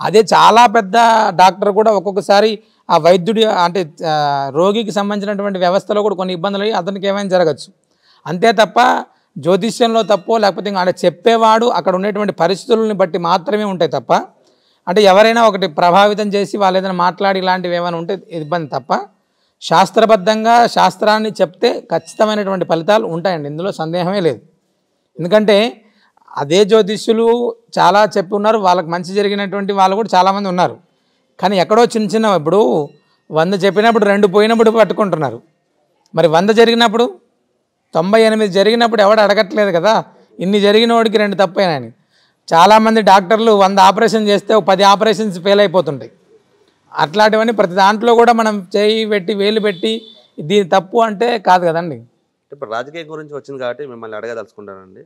అదే చాలా పెద్ద డాక్టర్ కూడా ఒక్కొక్కసారి ఆ వైద్యుడి అంటే రోగికి సంబంధించినటువంటి వ్యవస్థలో కూడా కొన్ని ఇబ్బందులు అయ్యి అతనికి ఏమైనా జరగచ్చు. అంతే తప్ప జ్యోతిష్యంలో తప్పో లేకపోతే ఇంకా అంటే చెప్పేవాడు అక్కడ ఉండేటువంటి పరిస్థితులను బట్టి మాత్రమే ఉంటాయి తప్ప, అంటే ఎవరైనా ఒకటి ప్రభావితం చేసి వాళ్ళు ఏదైనా మాట్లాడి ఇలాంటివి ఏమైనా ఉంటే ఇబ్బంది తప్ప, శాస్త్రబద్ధంగా శాస్త్రాన్ని చెప్తే ఖచ్చితమైనటువంటి ఫలితాలు ఉంటాయండి, ఇందులో సందేహమే లేదు. ఎందుకంటే అదే జ్యోతిష్యులు చాలా చెప్పి ఉన్నారు, వాళ్ళకి మంచి జరిగినటువంటి వాళ్ళు కూడా చాలామంది ఉన్నారు. కానీ ఎక్కడో చిన్న చిన్న ఇప్పుడు 100 చెప్పినప్పుడు 2 పోయినప్పుడు పట్టుకుంటున్నారు. మరి 100 జరిగినప్పుడు 98 జరిగినప్పుడు ఎవడు అడగట్లేదు కదా, ఇన్ని జరిగిన వాడికి 2 తప్పేనని. చాలామంది డాక్టర్లు 100 ఆపరేషన్ చేస్తే 10 ఆపరేషన్స్ ఫెయిల్ అయిపోతుంటాయి. అట్లాంటివన్నీ ప్రతి దాంట్లో కూడా మనం చేయి పెట్టి వేలు పెట్టి దీని తప్పు అంటే కాదు కదండి. ఇప్పుడు రాజకీయం గురించి వచ్చింది కాబట్టి మిమ్మల్ని అడగదలుచుకుంటానండి.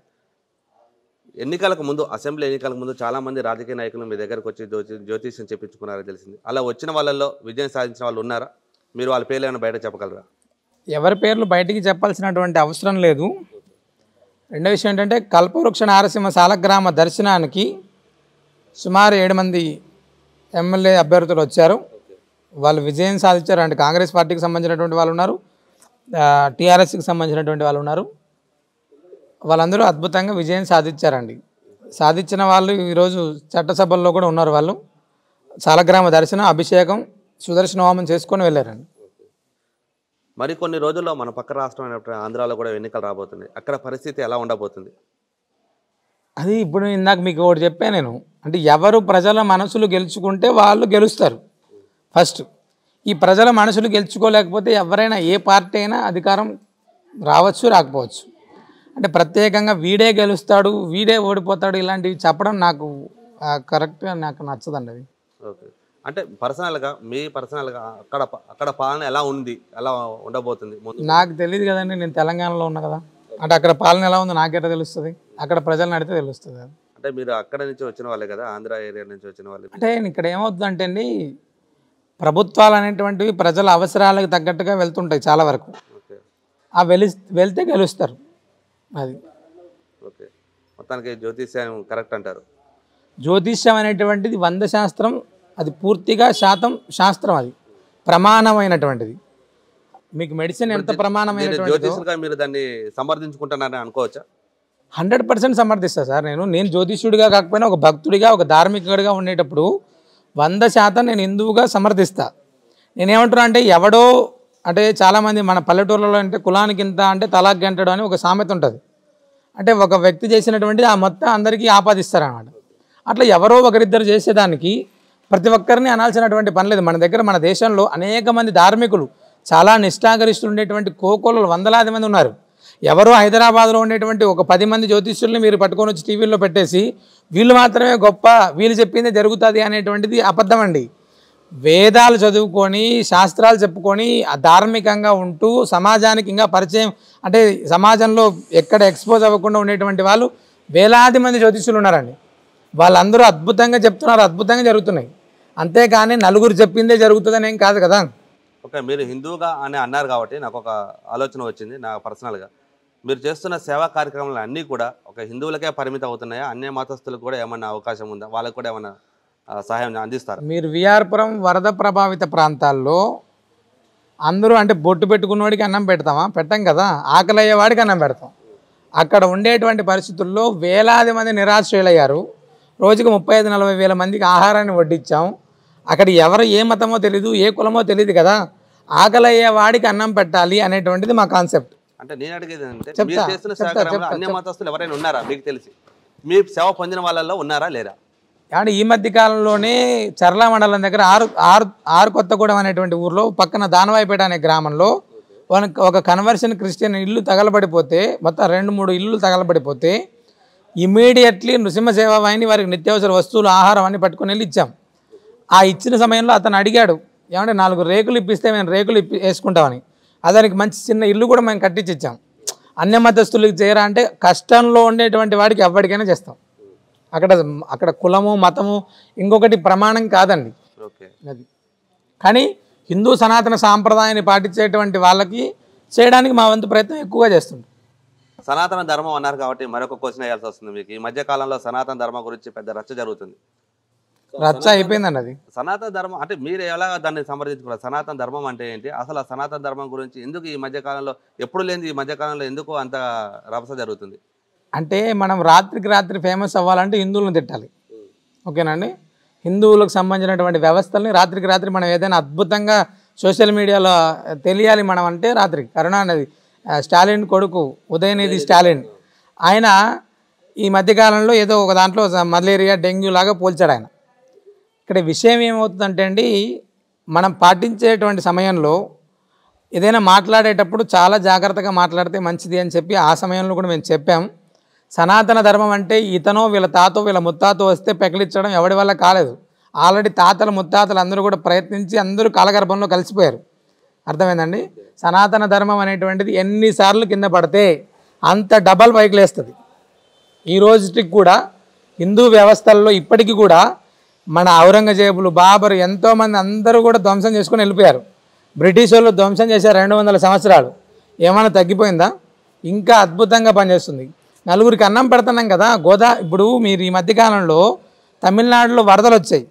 ఎన్నికలకు ముందు, అసెంబ్లీ ఎన్నికలకు ముందు చాలామంది రాజకీయ నాయకులు మీ దగ్గరకు వచ్చి జ్యోతిష్యం చెప్పించుకున్నారని తెలిసింది. అలా వచ్చిన వాళ్ళల్లో విజయం సాధించిన వాళ్ళు ఉన్నారా? మీరు వాళ్ళ పేర్లు ఏమైనా బయట చెప్పగలరా? ఎవరి పేర్లు బయటికి చెప్పాల్సినటువంటి అవసరం లేదు. రెండో విషయం ఏంటంటే కల్పవృక్ష నారసింహ సాలగ్రామ దర్శనానికి సుమారు 7 మంది ఎమ్మెల్యే అభ్యర్థులు వచ్చారు. వాళ్ళు విజయం సాధించారు. అంటే కాంగ్రెస్ పార్టీకి సంబంధించినటువంటి వాళ్ళు ఉన్నారు, టీఆర్ఎస్కి సంబంధించినటువంటి వాళ్ళు ఉన్నారు. వాళ్ళందరూ అద్భుతంగా విజయం సాధించారండి. సాధించిన వాళ్ళు ఈరోజు చట్టసభల్లో కూడా ఉన్నారు. వాళ్ళు సాలగ్రామ దర్శనం, అభిషేకం, సుదర్శన హోమం చేసుకొని వెళ్ళారండి. మరికొన్ని రోజుల్లో మన పక్క రాష్ట్రం అయినటువంటి ఆంధ్రాలో కూడా ఎన్నికలు రాబోతున్నాయి. అక్కడ పరిస్థితి ఎలా ఉండబోతుంది? అది ఇప్పుడు ఇందాక మీకు ఒకటి చెప్పాను నేను, అంటే ఎవరు ప్రజల మనసులు గెలుచుకుంటే వాళ్ళు గెలుస్తారు ఫస్ట్. ఈ ప్రజల మనసులు గెలుచుకోలేకపోతే ఎవరైనా ఏ పార్టీ అయినా అధికారం రావచ్చు రాకపోవచ్చు. అంటే ప్రత్యేకంగా వీడే గెలుస్తాడు వీడే ఓడిపోతాడు ఇలాంటివి చెప్పడం నాకు కరెక్ట్గా నాకు నచ్చదండి. అది ఓకే. అంటే పర్సనల్గా అక్కడ పాలన ఎలా ఉంది, ఎలా ఉండబోతుంది? నాకు తెలియదు కదండి, నేను తెలంగాణలో ఉన్నా కదా. అంటే అక్కడ పాలన ఎలా ఉందో నాకెట్లా తెలుస్తుంది? అక్కడ ప్రజలను అడిగితే తెలుస్తుంది. అంటే మీరు అక్కడ నుంచి వచ్చిన వాళ్ళే కదా, ఆంధ్ర ఏరియా నుంచి వచ్చిన వాళ్ళు. అంటే ఇక్కడ ఏమవుతుందంటే అండి, ప్రభుత్వాలు అనేటువంటివి ప్రజల అవసరాలకు తగ్గట్టుగా వెళ్తుంటాయి చాలా వరకు. ఆ వెళ్తే గెలుస్తారు. అది ఓకే. మొత్తానికి జ్యోతిష్యం కరెక్ట్ అంటారు. జ్యోతిష్యం అనేటువంటిది 100 శాస్త్రం, అది పూర్తిగా శాస్త్రం, అది ప్రమాణమైనటువంటిది. మీకు మెడిసిన్ ఎంత ప్రమాణమైనటువంటిది, మీరు దాన్ని సమర్థించుకుంటున్నారని అనుకోవచ్చా? 100% సమర్థిస్తా సార్. నేను జ్యోతిష్యుడిగా కాకపోయినా ఒక భక్తుడిగా, ఒక ధార్మికుడిగా ఉండేటప్పుడు 100% నేను హిందువుగా సమర్థిస్తా. నేనేమంటున్నా అంటే ఎవడో అంటే చాలామంది మన పల్లెటూర్లలో అంటే కులానికి ఇంత అంటే తలాక్ గంటడు అని ఒక సామెత ఉంటుంది. అంటే ఒక వ్యక్తి చేసినటువంటిది ఆ మొత్తం అందరికీ ఆపాదిస్తారన్నమాట. అట్లా ఎవరో ఒకరిద్దరు చేసేదానికి ప్రతి ఒక్కరిని అనాల్సినటువంటి పని లేదు. మన దగ్గర మన దేశంలో అనేక మంది ధార్మికులు, చాలా నిష్ఠాగరిష్ఠులు ఉండేటువంటి కోకోలు వందలాది మంది ఉన్నారు. ఎవరో హైదరాబాద్లో ఉండేటువంటి ఒక 10 మంది జ్యోతిష్యుల్ని మీరు పట్టుకొని వచ్చి టీవీలో పెట్టేసి వీళ్ళు మాత్రమే గొప్ప, వీళ్ళు చెప్పిందే జరుగుతుంది అనేటువంటిది అబద్ధం అండి. వేదాలు చదువుకొని శాస్త్రాలు చెప్పుకొని ధార్మికంగా ఉంటూ సమాజానికి ఇంకా పరిచయం అంటే సమాజంలో ఎక్కడ ఎక్స్పోజ్ అవ్వకుండా ఉండేటువంటి వాళ్ళు వేలాది మంది జ్యోతిష్యులు ఉన్నారండి. వాళ్ళందరూ అద్భుతంగా చెప్తున్నారు, అద్భుతంగా జరుగుతున్నాయి. అంతేకాని నలుగురు చెప్పిందే జరుగుతుందని ఏం కాదు కదా. ఓకే. మీరు హిందువుగా అని అన్నారు కాబట్టి నాకు ఒక ఆలోచన వచ్చింది. నా పర్సనల్గా మీరు చేస్తున్న సేవా కార్యక్రమాలు అన్నీ కూడా ఒక హిందువులకే పరిమితం అవుతున్నాయా? అన్య మతస్థులకు కూడా ఏమన్నా అవకాశం ఉందా? వాళ్ళకు కూడా ఏమన్నా సహాయం అందిస్తారు? మీరు విఆర్పురం వరద ప్రభావిత ప్రాంతాల్లో అందరూ అంటే బొట్టు పెట్టుకున్నవాడికి అన్నం పెడతామా? పెట్టం కదా. ఆకలి అయ్యేవాడికి అన్నం పెడతాం. అక్కడ ఉండేటువంటి పరిస్థితుల్లో వేలాది మంది నిరాశ్రయులయ్యారు. రోజుకు 35-40 వేల మందికి ఆహారాన్ని వడ్డించాం. అక్కడ ఎవరు ఏ మతమో తెలీదు, ఏ కులమో తెలియదు కదా. ఆకలి అయ్యేవాడికి అన్నం పెట్టాలి అనేటువంటిది మా కాన్సెప్ట్. అంటే నేను అడిగేది అంటే మీరు చేస్తున్న సహకారంలో అన్య మతస్థులు ఎవరైనా ఉన్నారా మీకు తెలిసి? మీ సేవ పొందిన వాళ్ళల్లో ఉన్నారా లేరా? అంటే ఈ మధ్య కాలంలోనే చర్ల మండలం దగ్గర ఆరు కొత్తగూడెం అనేటువంటి ఊర్లో పక్కన దానవాయిపేట అనే గ్రామంలో ఒక కన్వర్షన్ క్రిస్టియన్ ఇల్లు తగలబడిపోతే, మొత్తం 2-3 ఇల్లు తగలబడిపోతే ఇమీడియట్లీ నృసింహ సేవా వాహిని వారికి నిత్యావసర వస్తువులు, ఆహారం అన్ని పట్టుకొని వెళ్ళి ఇచ్చాం. ఆ ఇచ్చిన సమయంలో అతను అడిగాడు, ఏమంటే 4 రేకులు ఇప్పిస్తే మేము రేకులు వేసుకుంటామని. అతనికి మంచి చిన్న ఇల్లు కూడా మేము కట్టించి ఇచ్చాం. అన్య మతస్థులకు చేయరా అంటే కష్టంలో ఉండేటువంటి వాడికి ఎవరికైనా చేస్తాం. అక్కడ కులము మతము ఇంకొకటి ప్రమాణం కాదండి. ఓకే. అది కానీ హిందూ సనాతన సాంప్రదాయాన్ని పాటించేటువంటి వాళ్ళకి చేయడానికి మా వంతు ప్రయత్నం ఎక్కువగా చేస్తుంటాం. సనాతన ధర్మం అన్నారు కాబట్టి మరొక క్వశ్చన్ వేయాల్సి వస్తుంది మీకు. ఈ మధ్య కాలంలో సనాతన ధర్మం గురించి పెద్ద రచ్చ జరుగుతుంది. రచ్చ అయిపోయిందండి అది. సనాతన ధర్మం అంటే మీరు ఎలా దాన్ని సమర్థించుకున్నారు? సనాతన ధర్మం అంటే ఏంటి? అసలు ఆ సనాతన ధర్మం గురించి ఎందుకు ఈ మధ్య కాలంలో ఎప్పుడు లేని ఈ మధ్య కాలంలో ఎందుకు అంత రభస జరుగుతుంది? అంటే మనం రాత్రికి రాత్రి ఫేమస్ అవ్వాలంటే హిందువులను తిట్టాలి, ఓకేనండి. హిందువులకు సంబంధించినటువంటి వ్యవస్థల్ని రాత్రికి రాత్రి మనం ఏదైనా అద్భుతంగా సోషల్ మీడియాలో తెలియాలి మనం అంటే రాత్రికి కరుణానిధి స్టాలిన్ కొడుకు ఉదయనిధి స్టాలిన్ ఆయన ఈ మధ్యకాలంలో ఏదో ఒక దాంట్లో మలేరియా డెంగ్యూ లాగా పోల్చాడు ఆయన. ఇక్కడ విషయం ఏమవుతుందంటే అండి, మనం పాటించేటువంటి సమయంలో ఏదైనా మాట్లాడేటప్పుడు చాలా జాగ్రత్తగా మాట్లాడితే మంచిది అని చెప్పి ఆ సమయంలో కూడా మేము చెప్పాం. సనాతన ధర్మం అంటే ఇతనో వీళ్ళ తాతో వీళ్ళ ముత్తాతో వస్తే పెకిలించడం ఎవడి వల్ల కాలేదు. ఆల్రెడీ తాతలు ముత్తాతలు అందరూ కూడా ప్రయత్నించి అందరూ కాలగర్భంలో కలిసిపోయారు. అర్థమైందండి. సనాతన ధర్మం అనేటువంటిది ఎన్నిసార్లు కింద పడితే అంత డబల్ పైకి లేస్తుంది. ఈ రోజుకి కూడా హిందూ వ్యవస్థల్లో ఇప్పటికీ కూడా మన ఔరంగజేబులు బాబరు ఎంతోమంది అందరూ కూడా ధ్వంసం చేసుకొని వెళ్ళిపోయారు. బ్రిటిష్ వాళ్ళు ధ్వంసం చేశారు 200 సంవత్సరాలు. ఏమైనా తగ్గిపోయిందా? ఇంకా అద్భుతంగా పనిచేస్తుంది. నలుగురికి అన్నం పెడుతున్నాం కదా. ఇప్పుడు మీరు ఈ మధ్యకాలంలో తమిళనాడులో వరదలు వచ్చాయి.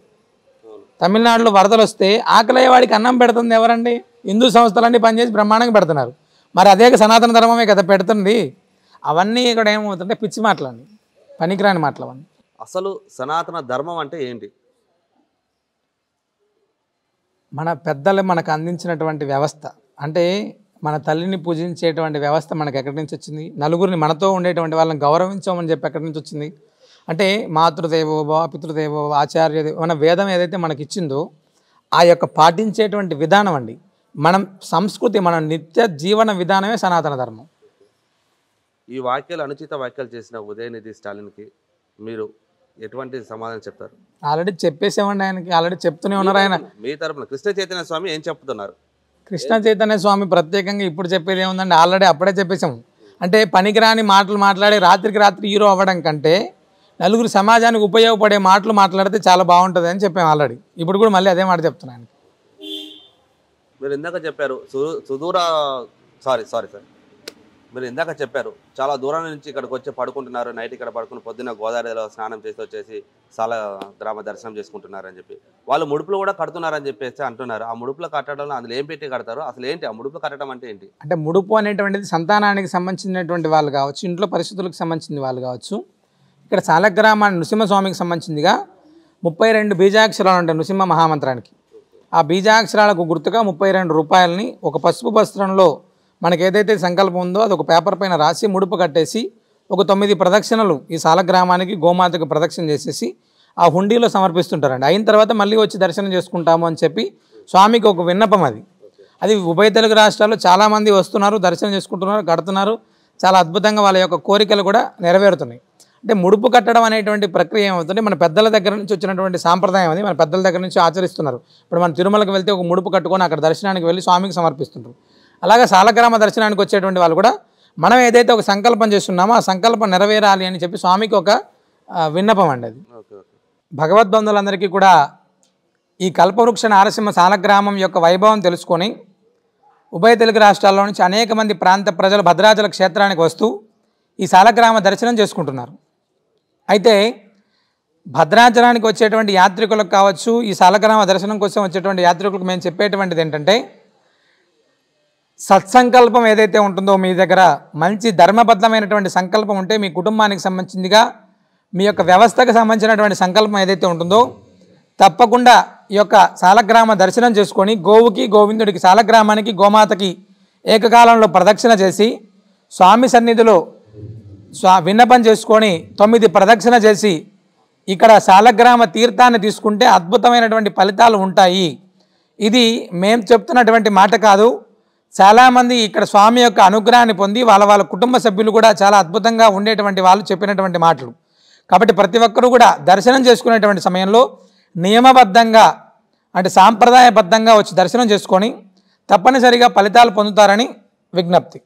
తమిళనాడులో వరదలు వస్తే ఆకలయ్యేవాడికి అన్నం పెడుతుంది ఎవరండి? హిందూ సంస్థలన్నీ పనిచేసి బ్రహ్మాండంగా పెడుతున్నారు. మరి అదే సనాతన ధర్మమే కదా పెడుతుంది. అవన్నీ ఇక్కడ ఏమవుతుంటే పిచ్చి మాటలండి, పనికిరాని మాటలు అవన్నీ. అసలు సనాతన ధర్మం అంటే ఏంటి? మన పెద్దలు మనకు అందించినటువంటి వ్యవస్థ. అంటే మన తల్లిని పూజించేటువంటి వ్యవస్థ మనకు ఎక్కడి నుంచి వచ్చింది? నలుగురిని మనతో ఉండేటువంటి వాళ్ళని గౌరవించామని చెప్పి ఎక్కడి నుంచి వచ్చింది? అంటే మాతృదేవోభవ పితృదేవోభవ ఆచార్యదేవో మన వేదం ఏదైతే మనకి ఇచ్చిందో ఆ యొక్క పాటించేటువంటి విధానం అండి. మనం సంస్కృతి, మన నిత్య జీవన విధానమే సనాతన ధర్మం. ఈ వ్యాఖ్యలు అనుచిత వ్యాఖ్యలు చేసిన ఉదయనిధి స్టాలిన్కి మీరు ఎటువంటి సమాధానం చెప్తారు? ఆల్రెడీ చెప్పేసామండి ఆయనకి, ఆల్రెడీ చెప్తూనే ఉన్నారు. ఆయన మీ తరపున కృష్ణ చైతన్య స్వామి ఏం చెప్తున్నారు? కృష్ణ చైతన్య స్వామి ప్రత్యేకంగా ఇప్పుడు చెప్పేది ఏముందండి, ఆల్రెడీ అప్పుడే చెప్పేసాము. అంటే పనికిరాని మాటలు మాట్లాడి రాత్రికి రాత్రి హీరో అవ్వడం కంటే నలుగురు సమాజానికి ఉపయోగపడే మాటలు మాట్లాడితే చాలా బాగుంటుంది అని చెప్పాము ఆల్రెడీ. ఇప్పుడు కూడా మళ్ళీ అదే మాట చెప్తున్నాను. మీరు ఇందాక చెప్పారు మీరు ఇందాక చెప్పారు చాలా దూరం నుంచి ఇక్కడికి వచ్చి పడుకుంటున్నారు, నైట్ ఇక్కడ పడుకుని పొద్దున్న గోదావరిలో స్నానం చేసి వచ్చేసి గ్రామ దర్శనం చేసుకుంటున్నారు అని చెప్పి వాళ్ళు ముడుపులు కూడా కడుతున్నారని చెప్పేసి అంటున్నారు. ఆ ముడుపులు కట్టడంలో అందులో ఏం పెట్టి కడతారు? అసలు ఏంటి ఆ ముడుపులు కట్టడం అంటే ఏంటి? అంటే ముడుపు అనేటువంటిది సంతానానికి సంబంధించినటువంటి వాళ్ళు కావచ్చు, ఇంట్లో పరిస్థితులకు సంబంధించిన వాళ్ళు కావచ్చు. ఇక్కడ సాలగ్రామాన్ని నృసింహస్వామికి సంబంధించిందిగా 32 బీజాక్షరాలు ఉంటాయి నృసింహ మహామంత్రానికి. ఆ బీజాక్షరాలకు గుర్తుగా 32 రూపాయలని ఒక పసుపు వస్త్రంలో మనకి ఏదైతే సంకల్పం ఉందో అది ఒక పేపర్ పైన రాసి ముడుపు కట్టేసి ఒక 9 ప్రదక్షిణలు ఈ సాలగ్రామానికి గోమాతకు ప్రదక్షిణ చేసేసి ఆ హుండీలో సమర్పిస్తుంటారండి. అయిన తర్వాత మళ్ళీ వచ్చి దర్శనం చేసుకుంటాము అని చెప్పి స్వామికి ఒక విన్నపం. అది ఉభయ తెలుగు రాష్ట్రాల్లో చాలామంది వస్తున్నారు, దర్శనం చేసుకుంటున్నారు, కడుతున్నారు. చాలా అద్భుతంగా వాళ్ళ యొక్క కోరికలు కూడా నెరవేరుతున్నాయి. అంటే ముడుపు కట్టడం అనేటువంటి ప్రక్రియ ఏమవుతుంది, మన పెద్దల దగ్గర నుంచి వచ్చినటువంటి సాంప్రదాయం అది మన పెద్దల దగ్గర నుంచి ఆచరిస్తున్నారు. ఇప్పుడు మన తిరుమలకు వెళ్తే ఒక ముడుపు కట్టుకొని అక్కడ దర్శనానికి వెళ్ళి స్వామికి సమర్పిస్తుంటారు. అలాగే సాలగ్రామ దర్శనానికి వచ్చేటువంటి వాళ్ళు కూడా మనం ఏదైతే ఒక సంకల్పం చేస్తున్నామో ఆ సంకల్పం నెరవేరాలి అని చెప్పి స్వామికి ఒక విన్నపం అండి. అది భగవద్బంధువులందరికీ కూడా ఈ కల్పవృక్ష నారసింహ సాలగ్రామం యొక్క వైభవం తెలుసుకొని ఉభయ తెలుగు రాష్ట్రాల్లో నుంచి అనేక మంది ప్రాంత ప్రజలు భద్రాచల క్షేత్రానికి వస్తూ ఈ సాలగ్రామ దర్శనం చేసుకుంటున్నారు. అయితే భద్రాచలానికి వచ్చేటువంటి యాత్రికులకు కావచ్చు, ఈ సాలగ్రామ దర్శనం కోసం వచ్చేటువంటి యాత్రికులకు మేము చెప్పేటువంటిది ఏంటంటే, సత్సంకల్పం ఏదైతే ఉంటుందో మీ దగ్గర మంచి ధర్మబద్ధమైనటువంటి సంకల్పం ఉంటే మీ కుటుంబానికి సంబంధించిందిగా మీ యొక్క వ్యవస్థకు సంబంధించినటువంటి సంకల్పం ఏదైతే ఉంటుందో తప్పకుండా ఈ యొక్క సాలగ్రామ దర్శనం చేసుకొని గోవుకి గోవిందుడికి సాలగ్రామానికి గోమాతకి ఏకకాలంలో ప్రదక్షిణ చేసి స్వామి సన్నిధిలో విన్నపం చేసుకొని 9 ప్రదక్షిణ చేసి ఇక్కడ సాలగ్రామ తీర్థాన్ని తీసుకుంటే అద్భుతమైనటువంటి ఫలితాలు ఉంటాయి. ఇది మేము చెప్తున్నటువంటి మాట కాదు. చాలామంది ఇక్కడ స్వామి యొక్క అనుగ్రహాన్ని పొంది వాళ్ళ కుటుంబ సభ్యులు కూడా చాలా అద్భుతంగా ఉండేటువంటి వాళ్ళు చెప్పినటువంటి మాటలు. కాబట్టి ప్రతి ఒక్కరూ కూడా దర్శనం చేసుకునేటువంటి సమయంలో నియమబద్ధంగా అంటే సాంప్రదాయబద్ధంగా వచ్చి దర్శనం చేసుకొని తప్పనిసరిగా ఫలితాలు పొందుతారని విజ్ఞప్తి.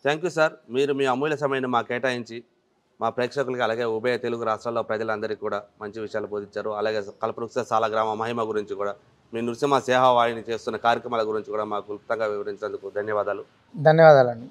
Thank you sir. మీరు మీ అమూల్య సమయాన్ని మాకు కేటాయించి మా ప్రేక్షకులకి అలాగే ఉభయ తెలుగు రాష్ట్రాల్లో ప్రజలందరికీ కూడా మంచి విషయాలు బోధించారు. అలాగే కల్పవృక్ష సాలగ్రామ మహిమ గురించి కూడా, మీ నృసింహ సేవావాహిని చేస్తున్న కార్యక్రమాల గురించి కూడా మాకు క్లుప్తంగా వివరించినందుకు ధన్యవాదాలు. ధన్యవాదాలండి.